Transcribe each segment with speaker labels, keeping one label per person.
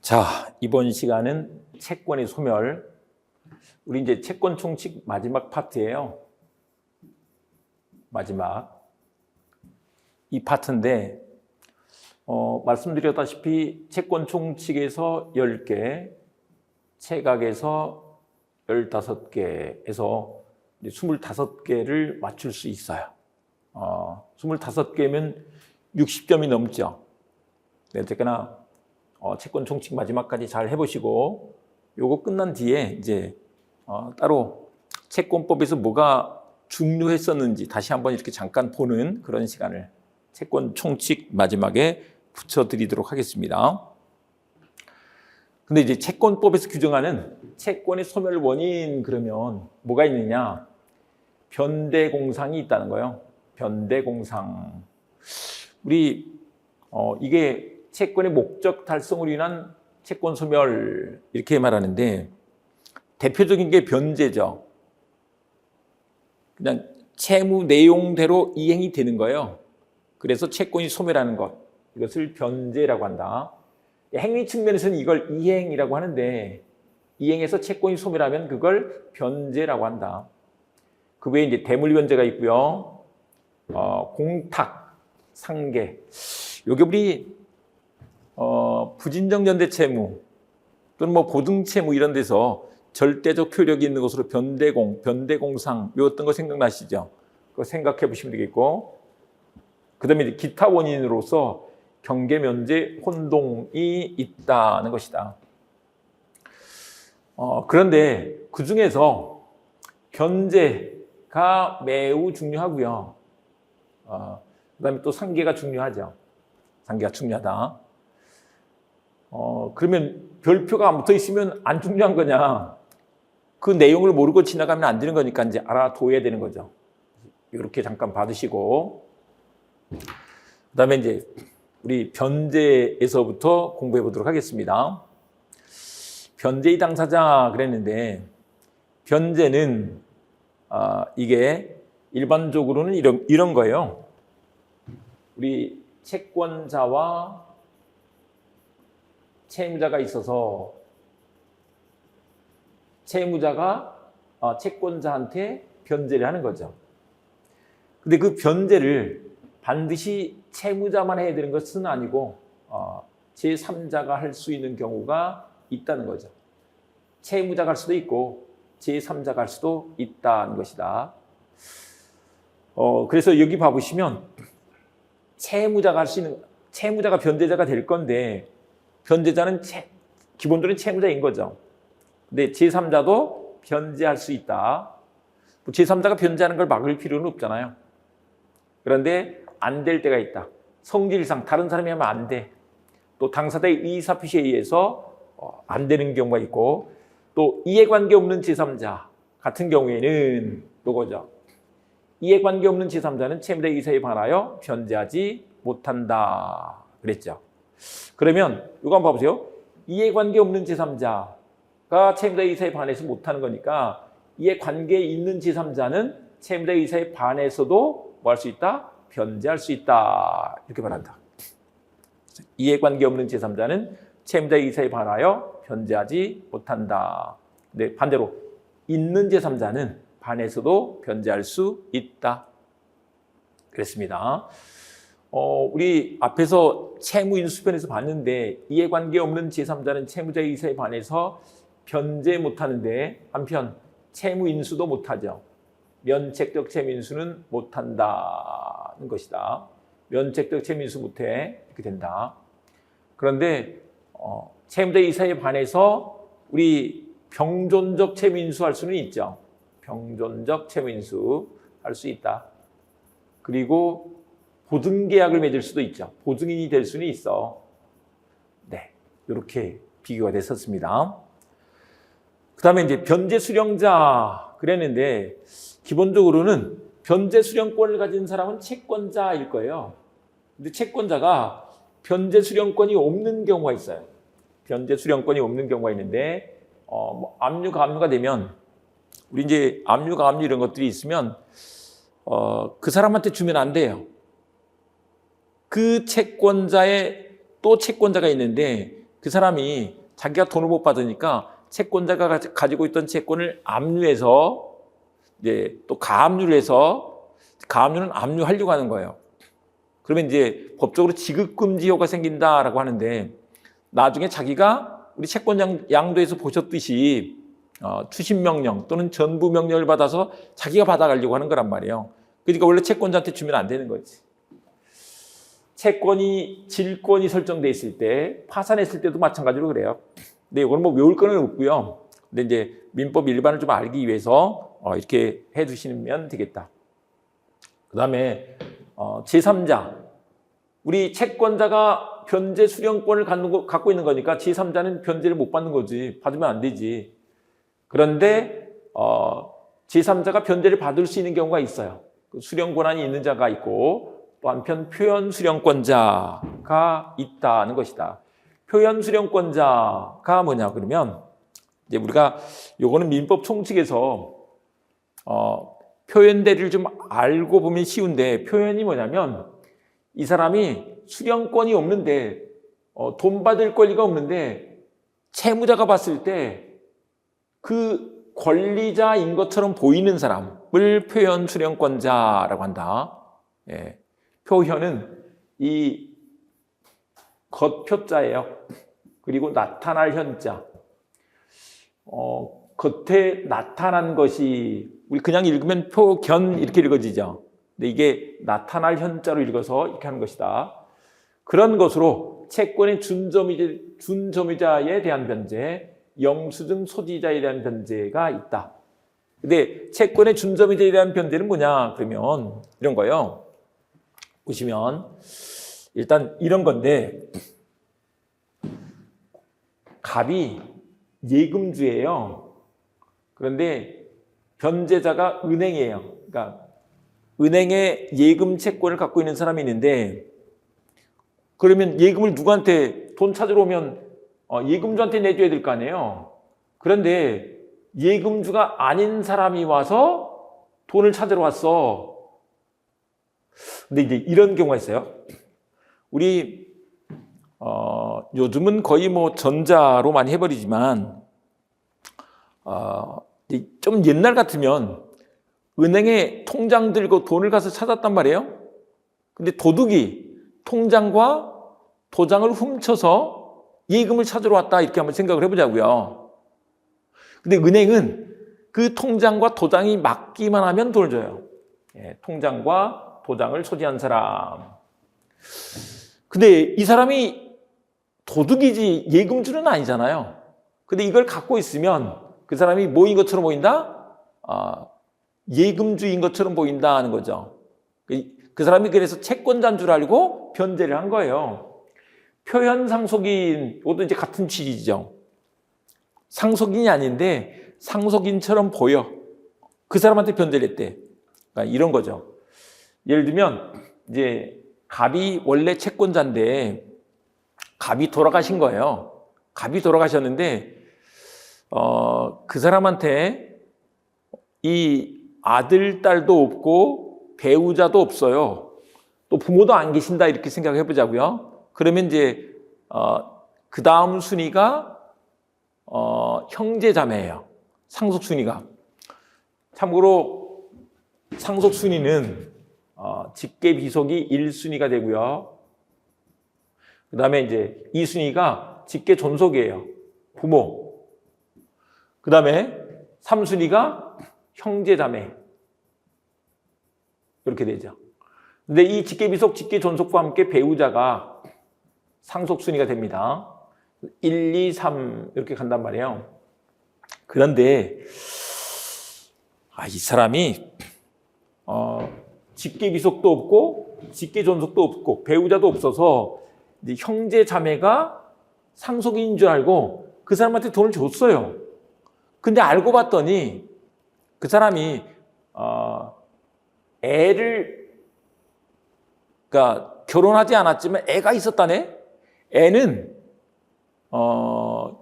Speaker 1: 자, 이번 시간은 채권의 소멸. 우리 이제 채권 총칙 마지막 파트예요. 마지막. 이 파트인데, 말씀드렸다시피 채권 총칙에서 10개, 채각에서 15개에서 25개를 맞출 수 있어요. 25개면 60점이 넘죠. 네, 어쨌거나 채권 총칙 마지막까지 잘 해보시고, 요거 끝난 뒤에 이제 따로 채권법에서 뭐가 중요했었는지 다시 한번 이렇게 잠깐 보는 그런 시간을 채권 총칙 마지막에 붙여드리도록 하겠습니다. 근데 이제 채권법에서 규정하는 채권의 소멸 원인 그러면 뭐가 있느냐? 변대공상이 있다는 거예요. 변대공상. 우리 이게 채권의 목적 달성으로 인한 채권 소멸 이렇게 말하는데 대표적인 게 변제죠. 그냥 채무 내용대로 이행이 되는 거예요. 그래서 채권이 소멸하는 것, 이것을 변제라고 한다. 행위 측면에서는 이걸 이행이라고 하는데 이행해서 채권이 소멸하면 그걸 변제라고 한다. 그 외에 이제 대물 변제가 있고요. 공탁, 상계. 요게 우리 부진정 연대 채무 또는 뭐 보증 채무 이런 데서 절대적 효력이 있는 것으로 변대공상 요 어떤 거 생각나시죠? 그거 생각해 보시면 되겠고, 그다음에 이제 기타 원인으로서 경계 면제 혼동이 있다는 것이다. 그런데 그 중에서 변제가 매우 중요하고요. 그다음에 또 상계가 중요하죠. 상계가 중요하다. 그러면 별표가 안 붙어 있으면 안 중요한 거냐? 그 내용을 모르고 지나가면 안 되는 거니까 이제 알아둬야 되는 거죠. 이렇게 잠깐 받으시고, 그다음에 이제 우리 변제에서부터 공부해 보도록 하겠습니다. 변제의 당사자 그랬는데 변제는 이게 일반적으로는 이런 거예요. 우리 채권자와 채무자가 있어서 채무자가 채권자한테 변제를 하는 거죠. 근데 그 변제를 반드시 채무자만 해야 되는 것은 아니고 제3자가 할 수 있는 경우가 있다는 거죠. 채무자가 할 수도 있고 제3자가 할 수도 있다는 것이다. 그래서 여기 봐보시면 채무자가 할 수 있는, 채무자가 변제자가 될 건데 변제자는 기본적으로 채무자인 거죠. 근데 제3자도 변제할 수 있다. 제3자가 변제하는 걸 막을 필요는 없잖아요. 그런데 안 될 때가 있다. 성질상 다른 사람이 하면 안 돼. 또 당사자의 의사표시에 의해서 안 되는 경우가 있고, 또 이해관계 없는 제3자 같은 경우에는 요거죠. 이해관계 없는 제3자는 채무자의 의사에 반하여 변제하지 못한다 그랬죠. 그러면 이거 한번 봐보세요. 이해관계 없는 제3자가 채무자의 의사에 반해서 못하는 거니까 이해관계에 있는 제3자는 채무자의 의사에 반해서도 뭐 할 수 있다? 변제할 수 있다. 이렇게 말한다. 이해관계 없는 제3자는 채무자의 의사에 반하여 변제하지 못한다. 근데 반대로 있는 제3자는 반해서도 변제할 수 있다. 그랬습니다. 우리 앞에서 채무인수편에서 봤는데 이해관계 없는 제3자는 채무자의 의사에 반해서 변제 못하는데 한편 채무인수도 못하죠. 면책적 채무인수는 못한다는 것이다. 면책적 채무인수 못해 이렇게 된다. 그런데 채무자의 의사에 반해서 우리 병존적 채무인수 할 수는 있죠. 병존적 채무인수 할 수 있다. 그리고 보증계약을 맺을 수도 있죠. 보증인이 될 수는 있어. 네, 이렇게 비교가 됐었습니다. 그 다음에 이제 변제 수령자 그랬는데 기본적으로는 변제 수령권을 가진 사람은 채권자일 거예요. 근데 채권자가 변제 수령권이 없는 경우가 있어요. 변제 수령권이 없는 경우가 있는데 압류, 가압류가 되면 우리 이제 압류, 가압류 이런 것들이 있으면 그 사람한테 주면 안 돼요. 그 채권자의 또 채권자가 있는데 그 사람이 자기가 돈을 못 받으니까 채권자가 가지고 있던 채권을 압류해서 이제 또 가압류를 해서 가압류는 압류하려고 하는 거예요. 그러면 이제 법적으로 지급금지효가 생긴다라고 하는데 나중에 자기가 우리 채권 양도에서 보셨듯이 추심명령 또는 전부명령을 받아서 자기가 받아가려고 하는 거란 말이에요. 그러니까 원래 채권자한테 주면 안 되는 거지. 채권이 질권이 설정돼 있을 때 파산했을 때도 마찬가지로 그래요. 근데 이거는 뭐 외울 거는 없고요. 근데 이제 민법 일반을 좀 알기 위해서 이렇게 해두시면 되겠다. 그 다음에 제3자. 우리 채권자가 변제 수령권을 갖고 있는 거니까 제3자는 변제를 못 받는 거지. 받으면 안 되지. 그런데 제3자가 변제를 받을 수 있는 경우가 있어요. 수령 권한이 있는 자가 있고 또 한편 표현 수령권자가 있다는 것이다. 표현 수령권자가 뭐냐 그러면 이제 우리가 요거는 민법 총칙에서 표현대를 좀 알고 보면 쉬운데 표현이 뭐냐면 이 사람이 수령권이 없는데 돈 받을 권리가 없는데 채무자가 봤을 때 그 권리자인 것처럼 보이는 사람을 표현 수령권자라고 한다. 예. 표현은 이 겉표자예요. 그리고 나타날 현자. 겉에 나타난 것이 우리 그냥 읽으면 표견 이렇게 읽어지죠. 근데 이게 나타날 현자로 읽어서 이렇게 하는 것이다. 그런 것으로 채권의 준점유자에 대한 변제, 영수증 소지자에 대한 변제가 있다. 근데 채권의 준점유자에 대한 변제는 뭐냐 그러면 이런 거예요. 보시면 일단 이런 건데 갑이 예금주예요. 그런데 변제자가 은행이에요. 그러니까 은행에 예금 채권을 갖고 있는 사람이 있는데 그러면 예금을 누구한테 돈 찾으러 오면 예금주한테 내줘야 될 거 아니에요. 그런데 예금주가 아닌 사람이 와서 돈을 찾으러 왔어. 근데 이제 이런 경우가 있어요. 우리 요즘은 거의 뭐 전자로 많이 해버리지만 좀 옛날 같으면 은행에 통장 들고 돈을 가서 찾았단 말이에요. 근데 도둑이 통장과 도장을 훔쳐서 예금을 찾으러 왔다 이렇게 한번 생각을 해보자고요. 근데 은행은 그 통장과 도장이 맞기만 하면 돈을 줘요. 예, 통장과 도장을 소지한 사람. 근데 이 사람이 도둑이지 예금주는 아니잖아요. 근데 이걸 갖고 있으면 그 사람이 뭐인 것처럼 보인다? 예금주인 것처럼 보인다는 거죠. 그 사람이 그래서 채권자인 줄 알고 변제를 한 거예요. 표현 상속인, 이것도 이제 같은 취지죠. 상속인이 아닌데 상속인처럼 보여. 그 사람한테 변제를 했대. 그러니까 이런 거죠. 예를 들면 이제 갑이 원래 채권자인데 갑이 돌아가신 거예요. 갑이 돌아가셨는데 그 사람한테 이 아들, 딸도 없고 배우자도 없어요. 또 부모도 안 계신다 이렇게 생각해 보자고요. 그러면 이제 그 다음 순위가 형제 자매예요. 상속 순위가. 참고로 상속 순위는 직계 비속이 1순위가 되고요. 그 다음에 이제 2순위가 직계 존속이에요. 부모. 그 다음에 3순위가 형제 자매. 이렇게 되죠. 근데 이 직계 비속, 직계 존속과 함께 배우자가 상속 순위가 됩니다. 1, 2, 3 이렇게 간단 말이에요. 그런데 이 사람이 직계 비속도 없고 직계 존속도 없고 배우자도 없어서 형제 자매가 상속인 줄 알고 그 사람한테 돈을 줬어요. 근데 알고 봤더니 그 사람이 그러니까 결혼하지 않았지만 애가 있었다네. 애는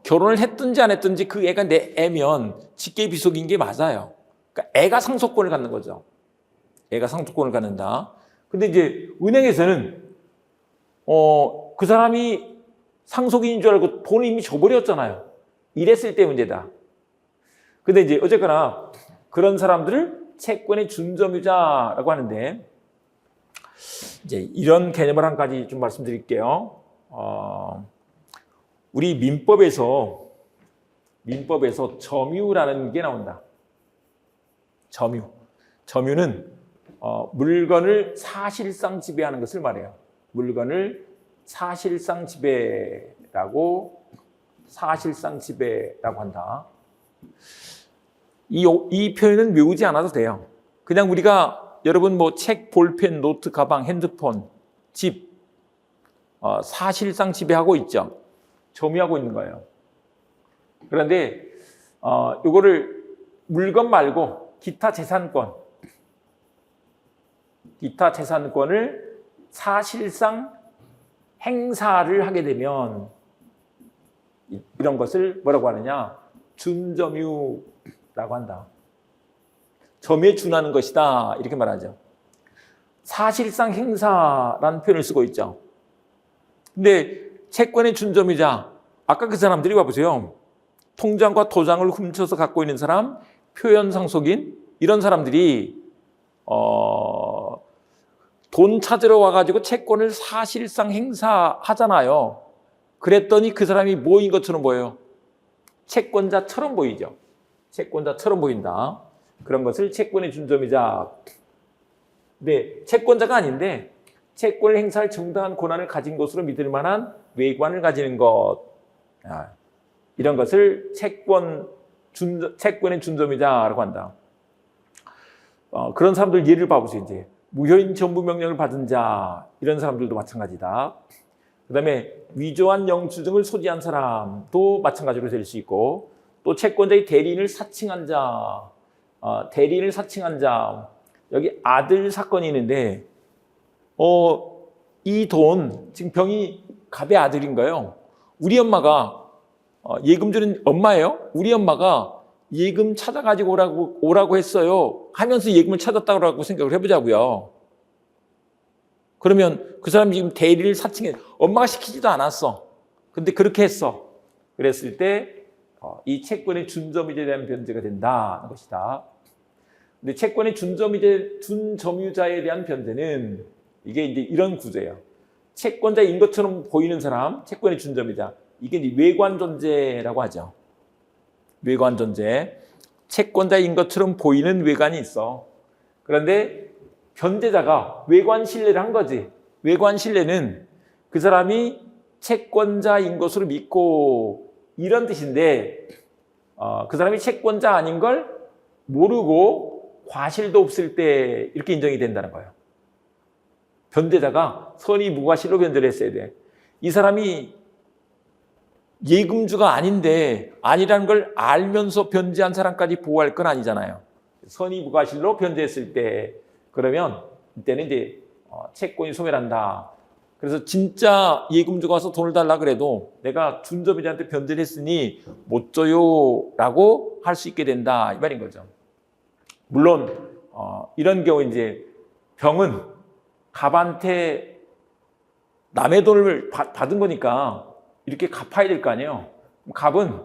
Speaker 1: 결혼을 했든지 안 했든지 그 애가 내 애면 직계 비속인 게 맞아요. 그러니까 애가 상속권을 갖는 거죠. 애가 상속권을 갖는다. 근데 이제 은행에서는 그 사람이 상속인인 줄 알고 돈을 이미 줘버렸잖아요. 이랬을 때 문제다. 근데 이제 어쨌거나 그런 사람들을 채권의 준점유자라고 하는데, 이제 이런 개념을 한 가지 좀 말씀드릴게요. 우리 민법에서 점유라는 게 나온다. 점유는 물건을 사실상 지배하는 것을 말해요. 물건을 사실상 지배라고 한다. 이 표현은 외우지 않아도 돼요. 그냥 우리가 여러분 뭐 책, 볼펜, 노트, 가방, 핸드폰, 집 사실상 지배하고 있죠. 점유하고 있는 거예요. 그런데 이거를 물건 말고 기타 재산권을 사실상 행사를 하게 되면 이런 것을 뭐라고 하느냐? 준점유라고 한다. 점유에 준하는 것이다. 이렇게 말하죠. 사실상 행사라는 표현을 쓰고 있죠. 근데 채권의 준점유자, 아까 그 사람들이 와보세요. 통장과 도장을 훔쳐서 갖고 있는 사람, 표현 상속인, 이런 사람들이 돈 찾으러 와가지고 채권을 사실상 행사하잖아요. 그랬더니 그 사람이 뭐인 것처럼 보여요? 채권자처럼 보이죠. 채권자처럼 보인다. 그런 것을 채권의 준점유자. 네, 채권자가 아닌데 채권을 행사할 정당한 권한을 가진 것으로 믿을 만한 외관을 가지는 것. 이런 것을 채권의 준점유자라고 한다. 그런 사람들 예를 봐보세요. 이제 무효인 전부 명령을 받은 자, 이런 사람들도 마찬가지다. 그 다음에 위조한 영수증을 소지한 사람도 마찬가지로 될 수 있고, 또 채권자의 대리인을 사칭한 자, 여기 아들 사건이 있는데, 이 돈, 지금 병이 갑의 아들인가요? 우리 엄마가 예금 주는 엄마예요? 우리 엄마가 예금 찾아가지고 오라고 했어요 하면서 예금을 찾았다고 생각을 해보자고요. 그러면 그 사람이 지금 대리를 사칭해. 엄마가 시키지도 않았어. 근데 그렇게 했어. 그랬을 때 이 채권의 준점유자에 대한 변제가 된다는 것이다. 근데 채권의 준점유자에 대한 변제는 이게 이제 이런 구조예요. 채권자인 것처럼 보이는 사람, 채권의 준점유자. 이게 이제 외관존재라고 하죠. 외관존재. 채권자인 것처럼 보이는 외관이 있어. 그런데 변제자가 외관 신뢰를 한 거지. 외관 신뢰는 그 사람이 채권자인 것으로 믿고, 이런 뜻인데, 그 사람이 채권자 아닌 걸 모르고 과실도 없을 때 이렇게 인정이 된다는 거예요. 변제자가 선의 무과실로 변제를 했어야 돼. 이 사람이 예금주가 아닌데 아니라는 걸 알면서 변제한 사람까지 보호할 건 아니잖아요. 선의 무과실로 변제했을 때, 그러면 이때는 이제 채권이 소멸한다. 그래서 진짜 예금주가 와서 돈을 달라 그래도 내가 준점유자한테 변제를 했으니 못 줘요라고 할 수 있게 된다, 이 말인 거죠. 물론 이런 경우 이제 병은 갑한테 남의 돈을 받은 거니까 이렇게 갚아야 될 거 아니에요. 갑은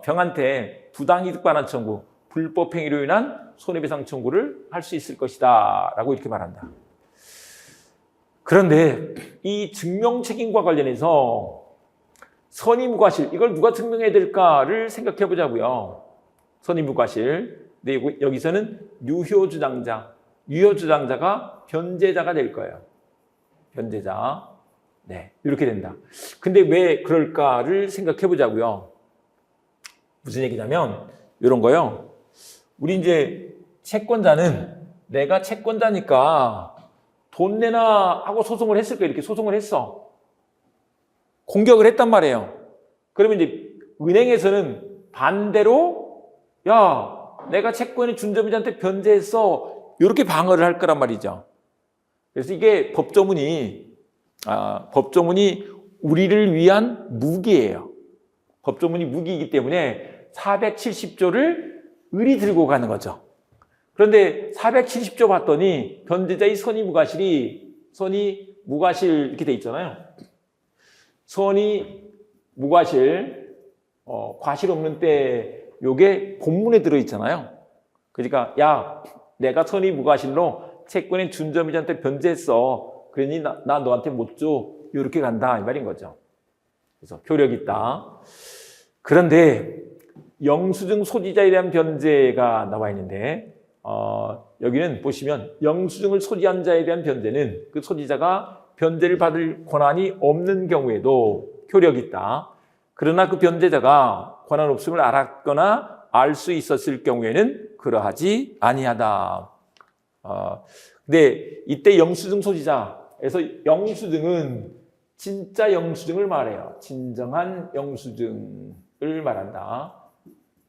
Speaker 1: 병한테 부당이득 반환 청구, 불법 행위로 인한 손해배상 청구를 할 수 있을 것이다 라고 이렇게 말한다. 그런데 이 증명 책임과 관련해서 선의무과실, 이걸 누가 증명해야 될까를 생각해 보자고요. 선의무과실. 근데 여기서는 유효주장자가 변제자가 될 거예요. 변제자. 네, 이렇게 된다. 근데 왜 그럴까를 생각해 보자고요. 무슨 얘기냐면 이런 거요. 우리 이제 채권자는 내가 채권자니까 돈 내놔 하고 소송을 했을 거예요. 이렇게 소송을 했어. 공격을 했단 말이에요. 그러면 이제 은행에서는 반대로 야, 내가 채권의 준점유자한테 변제했어. 이렇게 방어를 할 거란 말이죠. 그래서 이게 법조문이 우리를 위한 무기예요. 법조문이 무기이기 때문에 470조를 을이 들고 가는 거죠. 그런데 470조 봤더니 변제자의 선의무과실 이렇게 돼 있잖아요. 선이 무과실, 과실 없는 때 요게 본문에 들어있잖아요. 그러니까 야, 내가 선이 무과실로 채권의 준점이자한테 변제했어. 그러니 나 너한테 못 줘. 이렇게 간다 이 말인 거죠. 그래서 효력이 있다. 그런데 영수증 소지자에 대한 변제가 나와 있는데 여기는 보시면 영수증을 소지한 자에 대한 변제는 그 소지자가 변제를 받을 권한이 없는 경우에도 효력이 있다. 그러나 그 변제자가 권한 없음을 알았거나 알 수 있었을 경우에는 그러하지 아니하다. 근데 이때 영수증 소지자에서 영수증은 진짜 영수증을 말해요. 진정한 영수증을 말한다.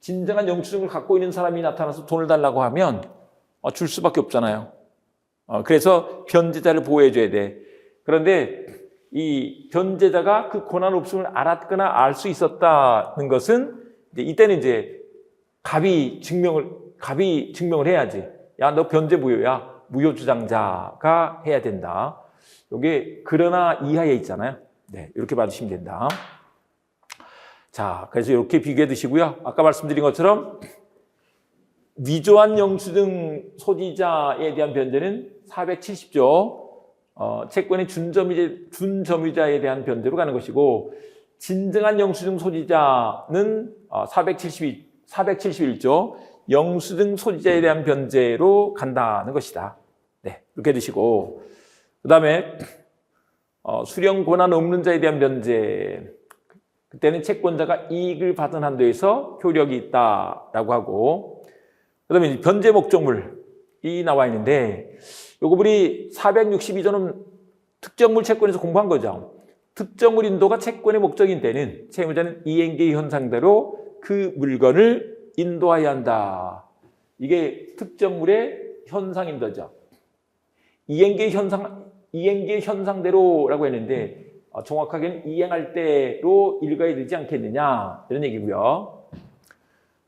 Speaker 1: 진정한 영수증을 갖고 있는 사람이 나타나서 돈을 달라고 하면 줄 수밖에 없잖아요. 그래서 변제자를 보호해줘야 돼. 그런데 이 변제자가 그 권한 없음을 알았거나 알 수 있었다는 것은 이때는 이제 갑이 증명을 해야지. 야, 너 변제 무효야. 무효 주장자가 해야 된다. 이게 그러나 이하에 있잖아요. 네, 이렇게 봐주시면 된다. 자, 그래서 이렇게 비교해 두시고요. 아까 말씀드린 것처럼 위조한 영수증 소지자에 대한 변제는 470조, 채권의 준점유자에 대한 변제로 가는 것이고, 진정한 영수증 소지자는 471조, 영수증 소지자에 대한 변제로 간다는 것이다. 네, 이렇게 드시고, 그 다음에 수령 권한 없는 자에 대한 변제, 그때는 채권자가 이익을 받은 한도에서 효력이 있다라고 하고, 그 다음에 변제 목적물이 나와 있는데, 요거 우리 462조는 특정물 채권에서 공부한 거죠. 특정물 인도가 채권의 목적인 때는 채무자는 이행계의 현상대로 그 물건을 인도해야 한다. 이게 특정물의 현상 인도죠. 이행계의 현상대로라고 했는데 정확하게는 이행할 때로 읽어야 되지 않겠느냐 이런 얘기고요.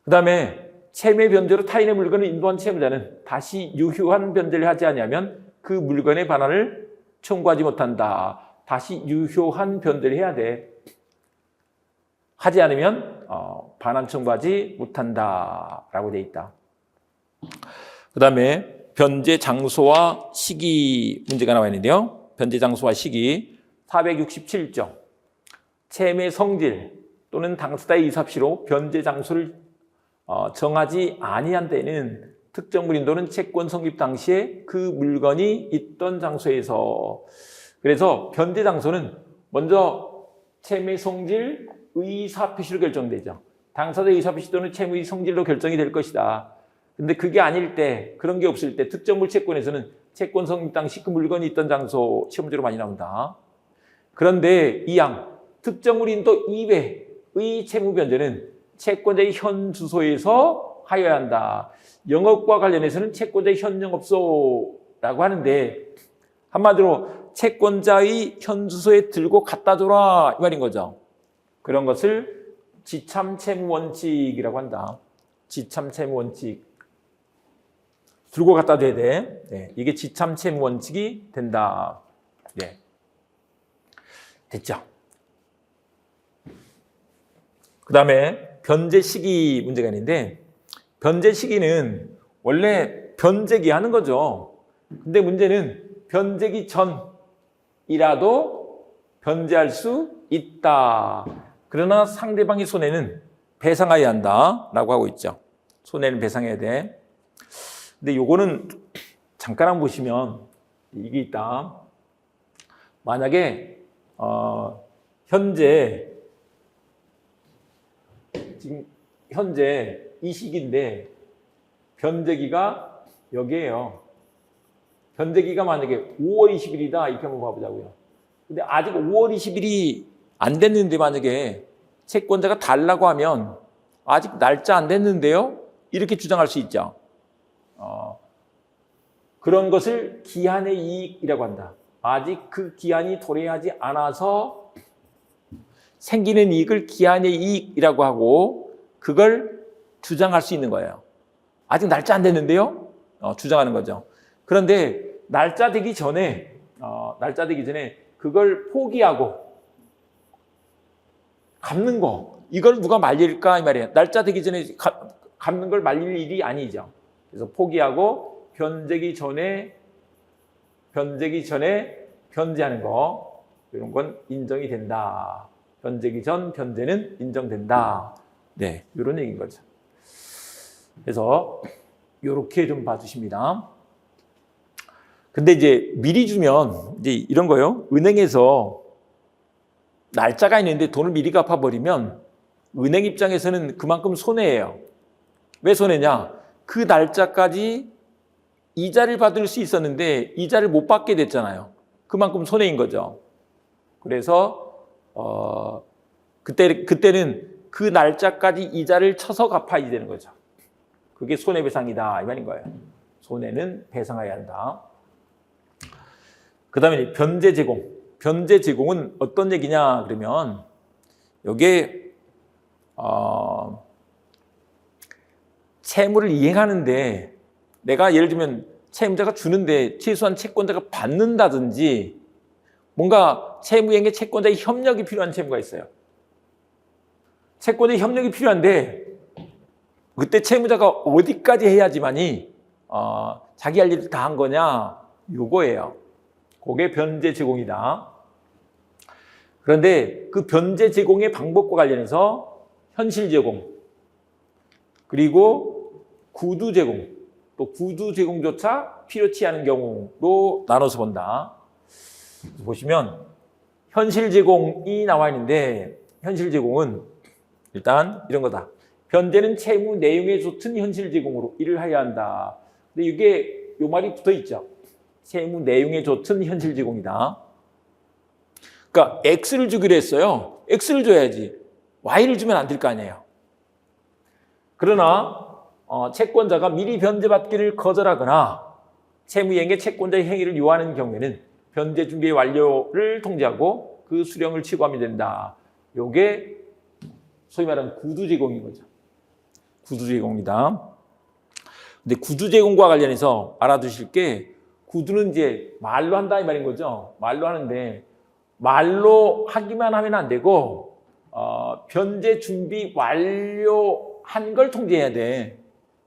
Speaker 1: 그 다음에 채무의 변제로 타인의 물건을 인도한 채무자는 다시 유효한 변제를 하지 않으면 그 물건의 반환을 청구하지 못한다. 다시 유효한 변제를 해야 돼. 하지 않으면 반환 청구하지 못한다라고 돼 있다. 그 다음에 변제 장소와 시기 문제가 나와 있는데요. 변제 장소와 시기 467조 채무의 성질 또는 당사자의 의사합시로 변제 장소를 정하지 아니한 때는 특정물 인도는 채권 성립 당시에 그 물건이 있던 장소에서, 그래서 변제 장소는 먼저 채무의 성질, 의사표시로 결정되죠. 당사자의 의사표시 또는 채무의 성질로 결정이 될 것이다. 근데 그게 아닐 때, 그런 게 없을 때 특정물 채권에서는 채권 성립 당시 그 물건이 있던 장소 시험 문제로 많이 나온다. 그런데 이항 특정물 인도 이외의 채무 변제는 채권자의 현 주소에서 하여야 한다. 영업과 관련해서는 채권자의 현 영업소라고 하는데 한마디로 채권자의 현 주소에 들고 갖다 줘라 이 말인 거죠. 그런 것을 지참채무원칙이라고 한다. 지참채무원칙. 들고 갖다 줘야 돼. 네, 이게 지참채무원칙이 된다. 네. 됐죠? 그 다음에 변제 시기 문제가 있는데 변제 시기는 원래 변제기 하는 거죠. 근데 문제는 변제기 전이라도 변제할 수 있다. 그러나 상대방의 손해는 배상해야 한다라고 하고 있죠. 손해는 배상해야 돼. 근데 요거는 잠깐 한번 보시면 이게 있다. 만약에 지금 현재 이 시기인데 변제기가 여기에요. 변제기가 만약에 5월 20일이다 이렇게 한번 봐보자고요. 근데 아직 5월 20일이 안 됐는데 만약에 채권자가 달라고 하면 아직 날짜 안 됐는데요? 이렇게 주장할 수 있죠. 그런 것을 기한의 이익이라고 한다. 아직 그 기한이 도래하지 않아서 생기는 이익을 기한의 이익이라고 하고 그걸 주장할 수 있는 거예요. 아직 날짜 안 됐는데요? 주장하는 거죠. 그런데 날짜 되기 전에 그걸 포기하고 갚는 거. 이걸 누가 말릴까 이 말이에요. 날짜 되기 전에 갚는 걸 말릴 일이 아니죠. 그래서 포기하고 변제기 전에 변제하는 거, 이런 건 인정이 된다. 변제기 전 변제는 인정된다. 네, 이런 얘기인 거죠. 그래서 이렇게 좀 봐주십니다. 근데 이제 미리 주면 이제 이런 거요. 은행에서 날짜가 있는데 돈을 미리 갚아버리면 은행 입장에서는 그만큼 손해예요. 왜 손해냐? 그 날짜까지 이자를 받을 수 있었는데 이자를 못 받게 됐잖아요. 그만큼 손해인 거죠. 그래서 그때는 그 날짜까지 이자를 쳐서 갚아야 되는 거죠. 그게 손해배상이다 이 말인 거예요. 손해는 배상해야 한다. 그 다음에 변제 제공. 변제 제공은 어떤 얘기냐 그러면 여기에 채무를 이행하는데 내가 예를 들면 채무자가 주는데 최소한 채권자가 받는다든지 뭔가 채무이행에 채권자의 협력이 필요한 채무가 있어요. 채권자의 협력이 필요한데 그때 채무자가 어디까지 해야지만이 자기 할 일을 다 한 거냐 요거예요. 그게 변제 제공이다. 그런데 그 변제 제공의 방법과 관련해서 현실 제공 그리고 구두 제공 또 구두 제공조차 필요치 않은 경우로 나눠서 본다. 보시면 현실 제공이 나와 있는데 현실 제공은 일단 이런 거다. 변제는 채무 내용에 좋든 현실 제공으로 일을 해야 한다. 근데 이게 요 말이 붙어 있죠. 채무 내용에 좋든 현실 제공이다. 그러니까 X를 주기로 했어요. X를 줘야지. Y를 주면 안 될 거 아니에요. 그러나 채권자가 미리 변제받기를 거절하거나 채무이행에 채권자의 행위를 요하는 경우에는 변제 준비 완료를 통지하고 그 수령을 취고하면 된다. 요게 소위 말하는 구두 제공인 거죠. 구두 제공이다. 근데 구두 제공과 관련해서 알아두실 게 구두는 이제 말로 한다 이 말인 거죠. 말로 하는데 말로 하기만 하면 안 되고 변제 준비 완료한 걸 통지해야 돼.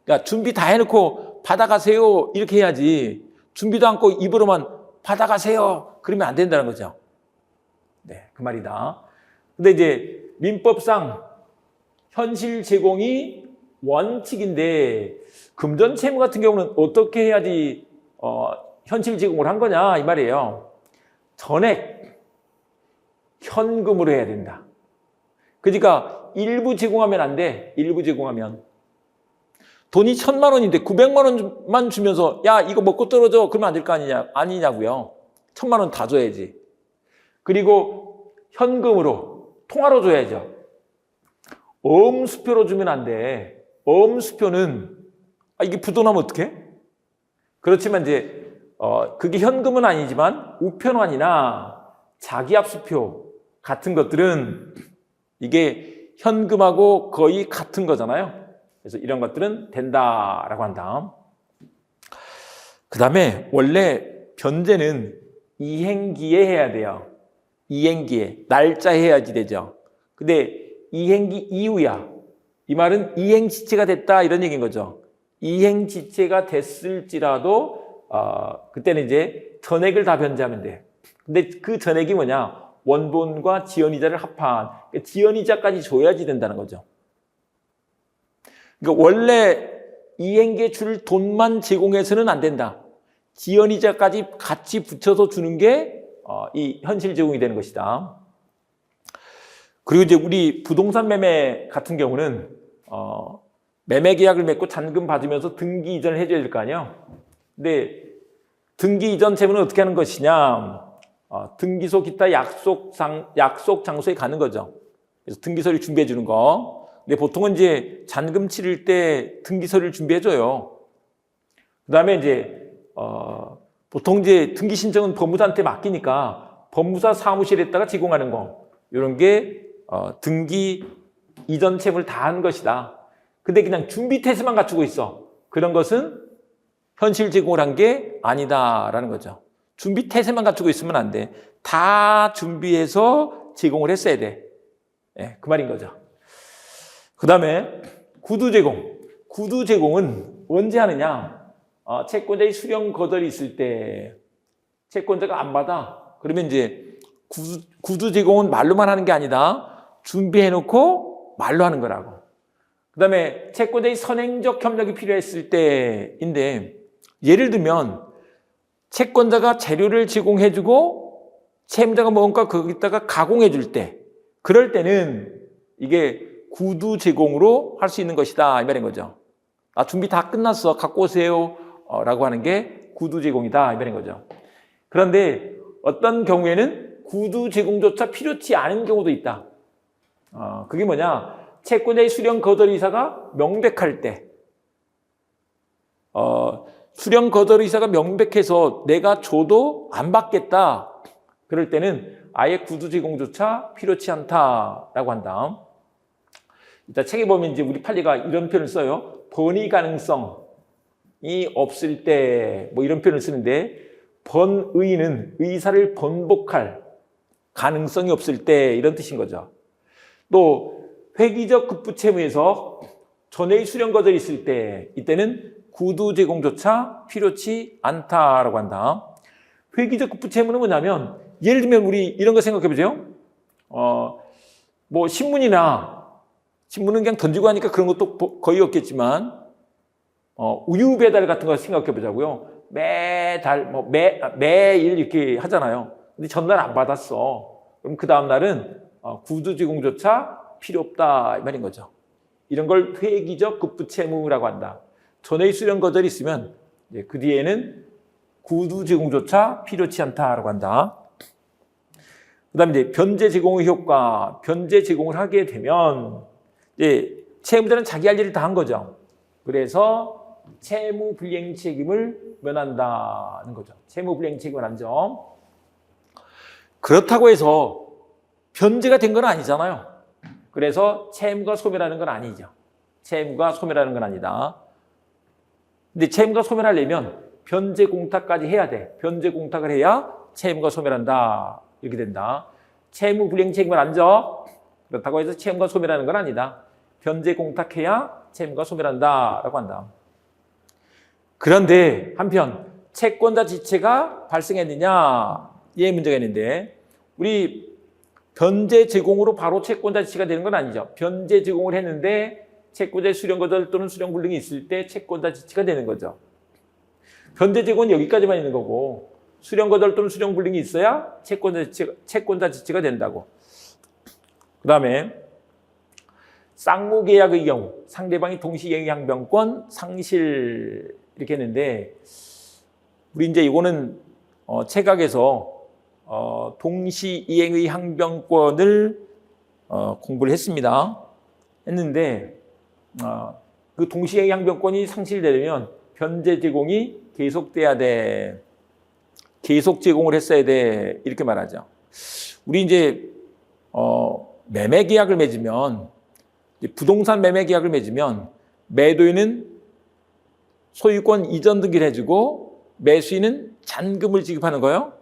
Speaker 1: 그러니까 준비 다 해놓고 받아가세요 이렇게 해야지. 준비도 않고 입으로만 받아가세요 그러면 안 된다는 거죠. 네, 그 말이다. 근데 이제 민법상 현실 제공이 원칙인데 금전 채무 같은 경우는 어떻게 해야지 현실 제공을 한 거냐 이 말이에요. 전액 현금으로 해야 된다. 그러니까 일부 제공하면 안 돼. 일부 제공하면 돈이 1,000만 원인데 900만 원만 주면서 야 이거 먹고 떨어져 그러면 안 될 거 아니냐고요. 1,000만 원 다 줘야지. 그리고 현금으로 통화로 줘야죠. 엄수표로 주면 안 돼. 엄수표는 이게 부도나면 어떡해? 그렇지만 이제 그게 현금은 아니지만 우편환이나 자기압수표 같은 것들은 이게 현금하고 거의 같은 거잖아요. 그래서 이런 것들은 된다라고 한다. 그 다음에 원래 변제는 이행기에 해야 돼요. 이행기에. 날짜에 해야지 되죠. 근데 이행기 이후야. 이 말은 이행지체가 됐다 이런 얘기인 거죠. 이행지체가 됐을지라도 그때는 이제 전액을 다 변제하면 돼. 근데 그 전액이 뭐냐? 원본과 지연이자를 합한 지연이자까지 줘야지 된다는 거죠. 그러니까 원래 이행기에 줄 돈만 제공해서는 안 된다. 지연이자까지 같이 붙여서 주는 게 이 현실 제공이 되는 것이다. 그리고 이제 우리 부동산 매매 같은 경우는 매매 계약을 맺고 잔금 받으면서 등기 이전을 해줘야 될 거 아니에요. 근데 등기 이전 채무는 어떻게 하는 것이냐? 등기소 기타 약속 장소에 가는 거죠. 그래서 등기서를 준비해 주는 거. 근데 보통은 이제 잔금 치를 때 등기서를 준비해 줘요. 그다음에 이제 보통 이제 등기 신청은 법무사한테 맡기니까 법무사 사무실에다가 제공하는 거. 이런 게 등기 이전 채무를 다 한 것이다. 근데 그냥 준비 태세만 갖추고 있어. 그런 것은 현실 제공을 한 게 아니다라는 거죠. 준비 태세만 갖추고 있으면 안 돼. 다 준비해서 제공을 했어야 돼. 예, 그 말인 거죠. 그 다음에 구두 제공. 구두 제공은 언제 하느냐? 채권자의 수령 거절이 있을 때 채권자가 안 받아. 그러면 이제 구두 제공은 말로만 하는 게 아니다. 준비해놓고 말로 하는 거라고. 그 다음에 채권자의 선행적 협력이 필요했을 때인데 예를 들면 채권자가 재료를 제공해주고 채무자가 뭔가 거기다가 가공해줄 때 그럴 때는 이게 구두 제공으로 할 수 있는 것이다 이 말인 거죠. 준비 다 끝났어 갖고 오세요 라고 하는 게 구두 제공이다 이 말인 거죠. 그런데 어떤 경우에는 구두 제공조차 필요치 않은 경우도 있다. 그게 뭐냐? 채권자의 수령 거절 의사가 명백할 때 수령 거절 의사가 명백해서 내가 줘도 안 받겠다. 그럴 때는 아예 구두 제공조차 필요치 않다라고 한다. 일단 책에 보면 이제 우리 판례가 이런 표현을 써요. 번의 가능성이 없을 때 뭐 이런 표현을 쓰는데 번의는 의사를 번복할 가능성이 없을 때 이런 뜻인 거죠. 또 회기적 급부채무에서 전액 수령 거절이 있을 때 이때는 구두 제공조차 필요치 않다라고 한다. 회기적 급부채무는 뭐냐면 예를 들면 우리 이런 거 생각해 보세요. 뭐 신문은 그냥 던지고 하니까 그런 것도 거의 없겠지만 우유 배달 같은 거 생각해 보자고요. 매달 매일 이렇게 하잖아요. 근데 전날 안 받았어. 그럼 그 다음 날은 구두 제공조차 필요 없다 이 말인 거죠. 이런 걸 회기적 급부채무라고 한다. 전액 수령 거절이 있으면 그 뒤에는 구두 제공조차 필요치 않다라고 한다. 그 다음에 이제 변제 제공의 효과, 변제 제공을 하게 되면 이제 채무자는 자기 할 일을 다 한 거죠. 그래서 채무 불이행 책임을 면한다는 거죠. 채무 불이행 책임을 한 점. 그렇다고 해서 변제가 된 건 아니잖아요. 그래서 채무가 소멸하는 건 아니죠. 채무가 소멸하는 건 아니다. 근데 채무가 소멸하려면 변제 공탁까지 해야 돼. 변제 공탁을 해야 채무가 소멸한다. 이렇게 된다. 채무 불이행 책임을 안 져. 그렇다고 해서 채무가 소멸하는 건 아니다. 변제 공탁해야 채무가 소멸한다라고 한다. 그런데 한편 채권자 지체가 발생했느냐 이 문제가 있는데 우리 변제 제공으로 바로 채권자 지체가 되는 건 아니죠. 변제 제공을 했는데 채권자의 수령 거절 또는 수령 불능이 있을 때 채권자 지체가 되는 거죠. 변제 제공은 여기까지만 있는 거고 수령 거절 또는 수령 불능이 있어야 채권자 지체가 된다고. 그 다음에 쌍무 계약의 경우 상대방이 동시이행의 항변권 상실 이렇게 했는데 우리 이제 이거는 채각에서 동시이행의 항변권을 공부를 했는데 그 동시이행의 항변권이 상실되려면 변제 제공이 계속돼야 돼. 계속 제공을 했어야 돼. 이렇게 말하죠. 우리 이제 매매 계약을 맺으면 부동산 매매 계약을 맺으면 매도인은 소유권 이전 등기를 해주고 매수인은 잔금을 지급하는 거예요.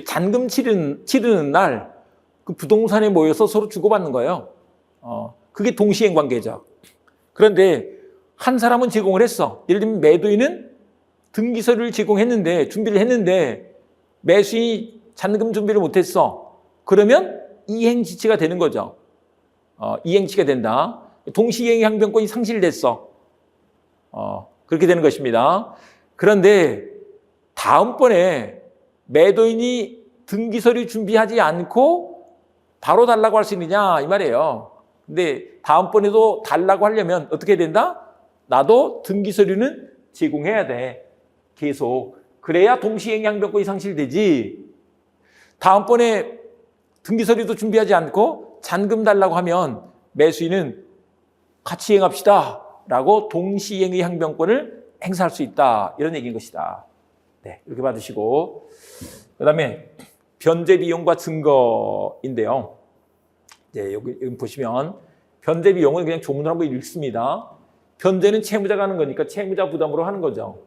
Speaker 1: 잔금 치르는 날 그 부동산에 모여서 서로 주고받는 거예요. 그게 동시행 관계죠. 그런데 한 사람은 제공을 했어. 예를 들면 매도인은 등기서류를 제공했는데 준비를 했는데 매수인이 잔금 준비를 못했어. 그러면 이행지체가 되는 거죠. 이행치가 된다. 동시이행의 항변권이 상실됐어. 그렇게 되는 것입니다. 그런데 다음번에 매도인이 등기서류 준비하지 않고 바로 달라고 할 수 있느냐 이 말이에요. 근데 다음번에도 달라고 하려면 어떻게 된다? 나도 등기서류는 제공해야 돼. 계속. 그래야 동시이행의 항변권이 상실되지. 다음번에 등기서류도 준비하지 않고 잔금 달라고 하면 매수인은 같이 이행합시다 라고 동시이행의 항변권을 행사할 수 있다. 이런 얘기인 것이다. 네, 이렇게 받으시고 그 다음에 변제 비용과 증거인데요. 네, 여기 보시면 변제 비용은 그냥 조문을 한번 읽습니다. 변제는 채무자가 하는 거니까 채무자 부담으로 하는 거죠.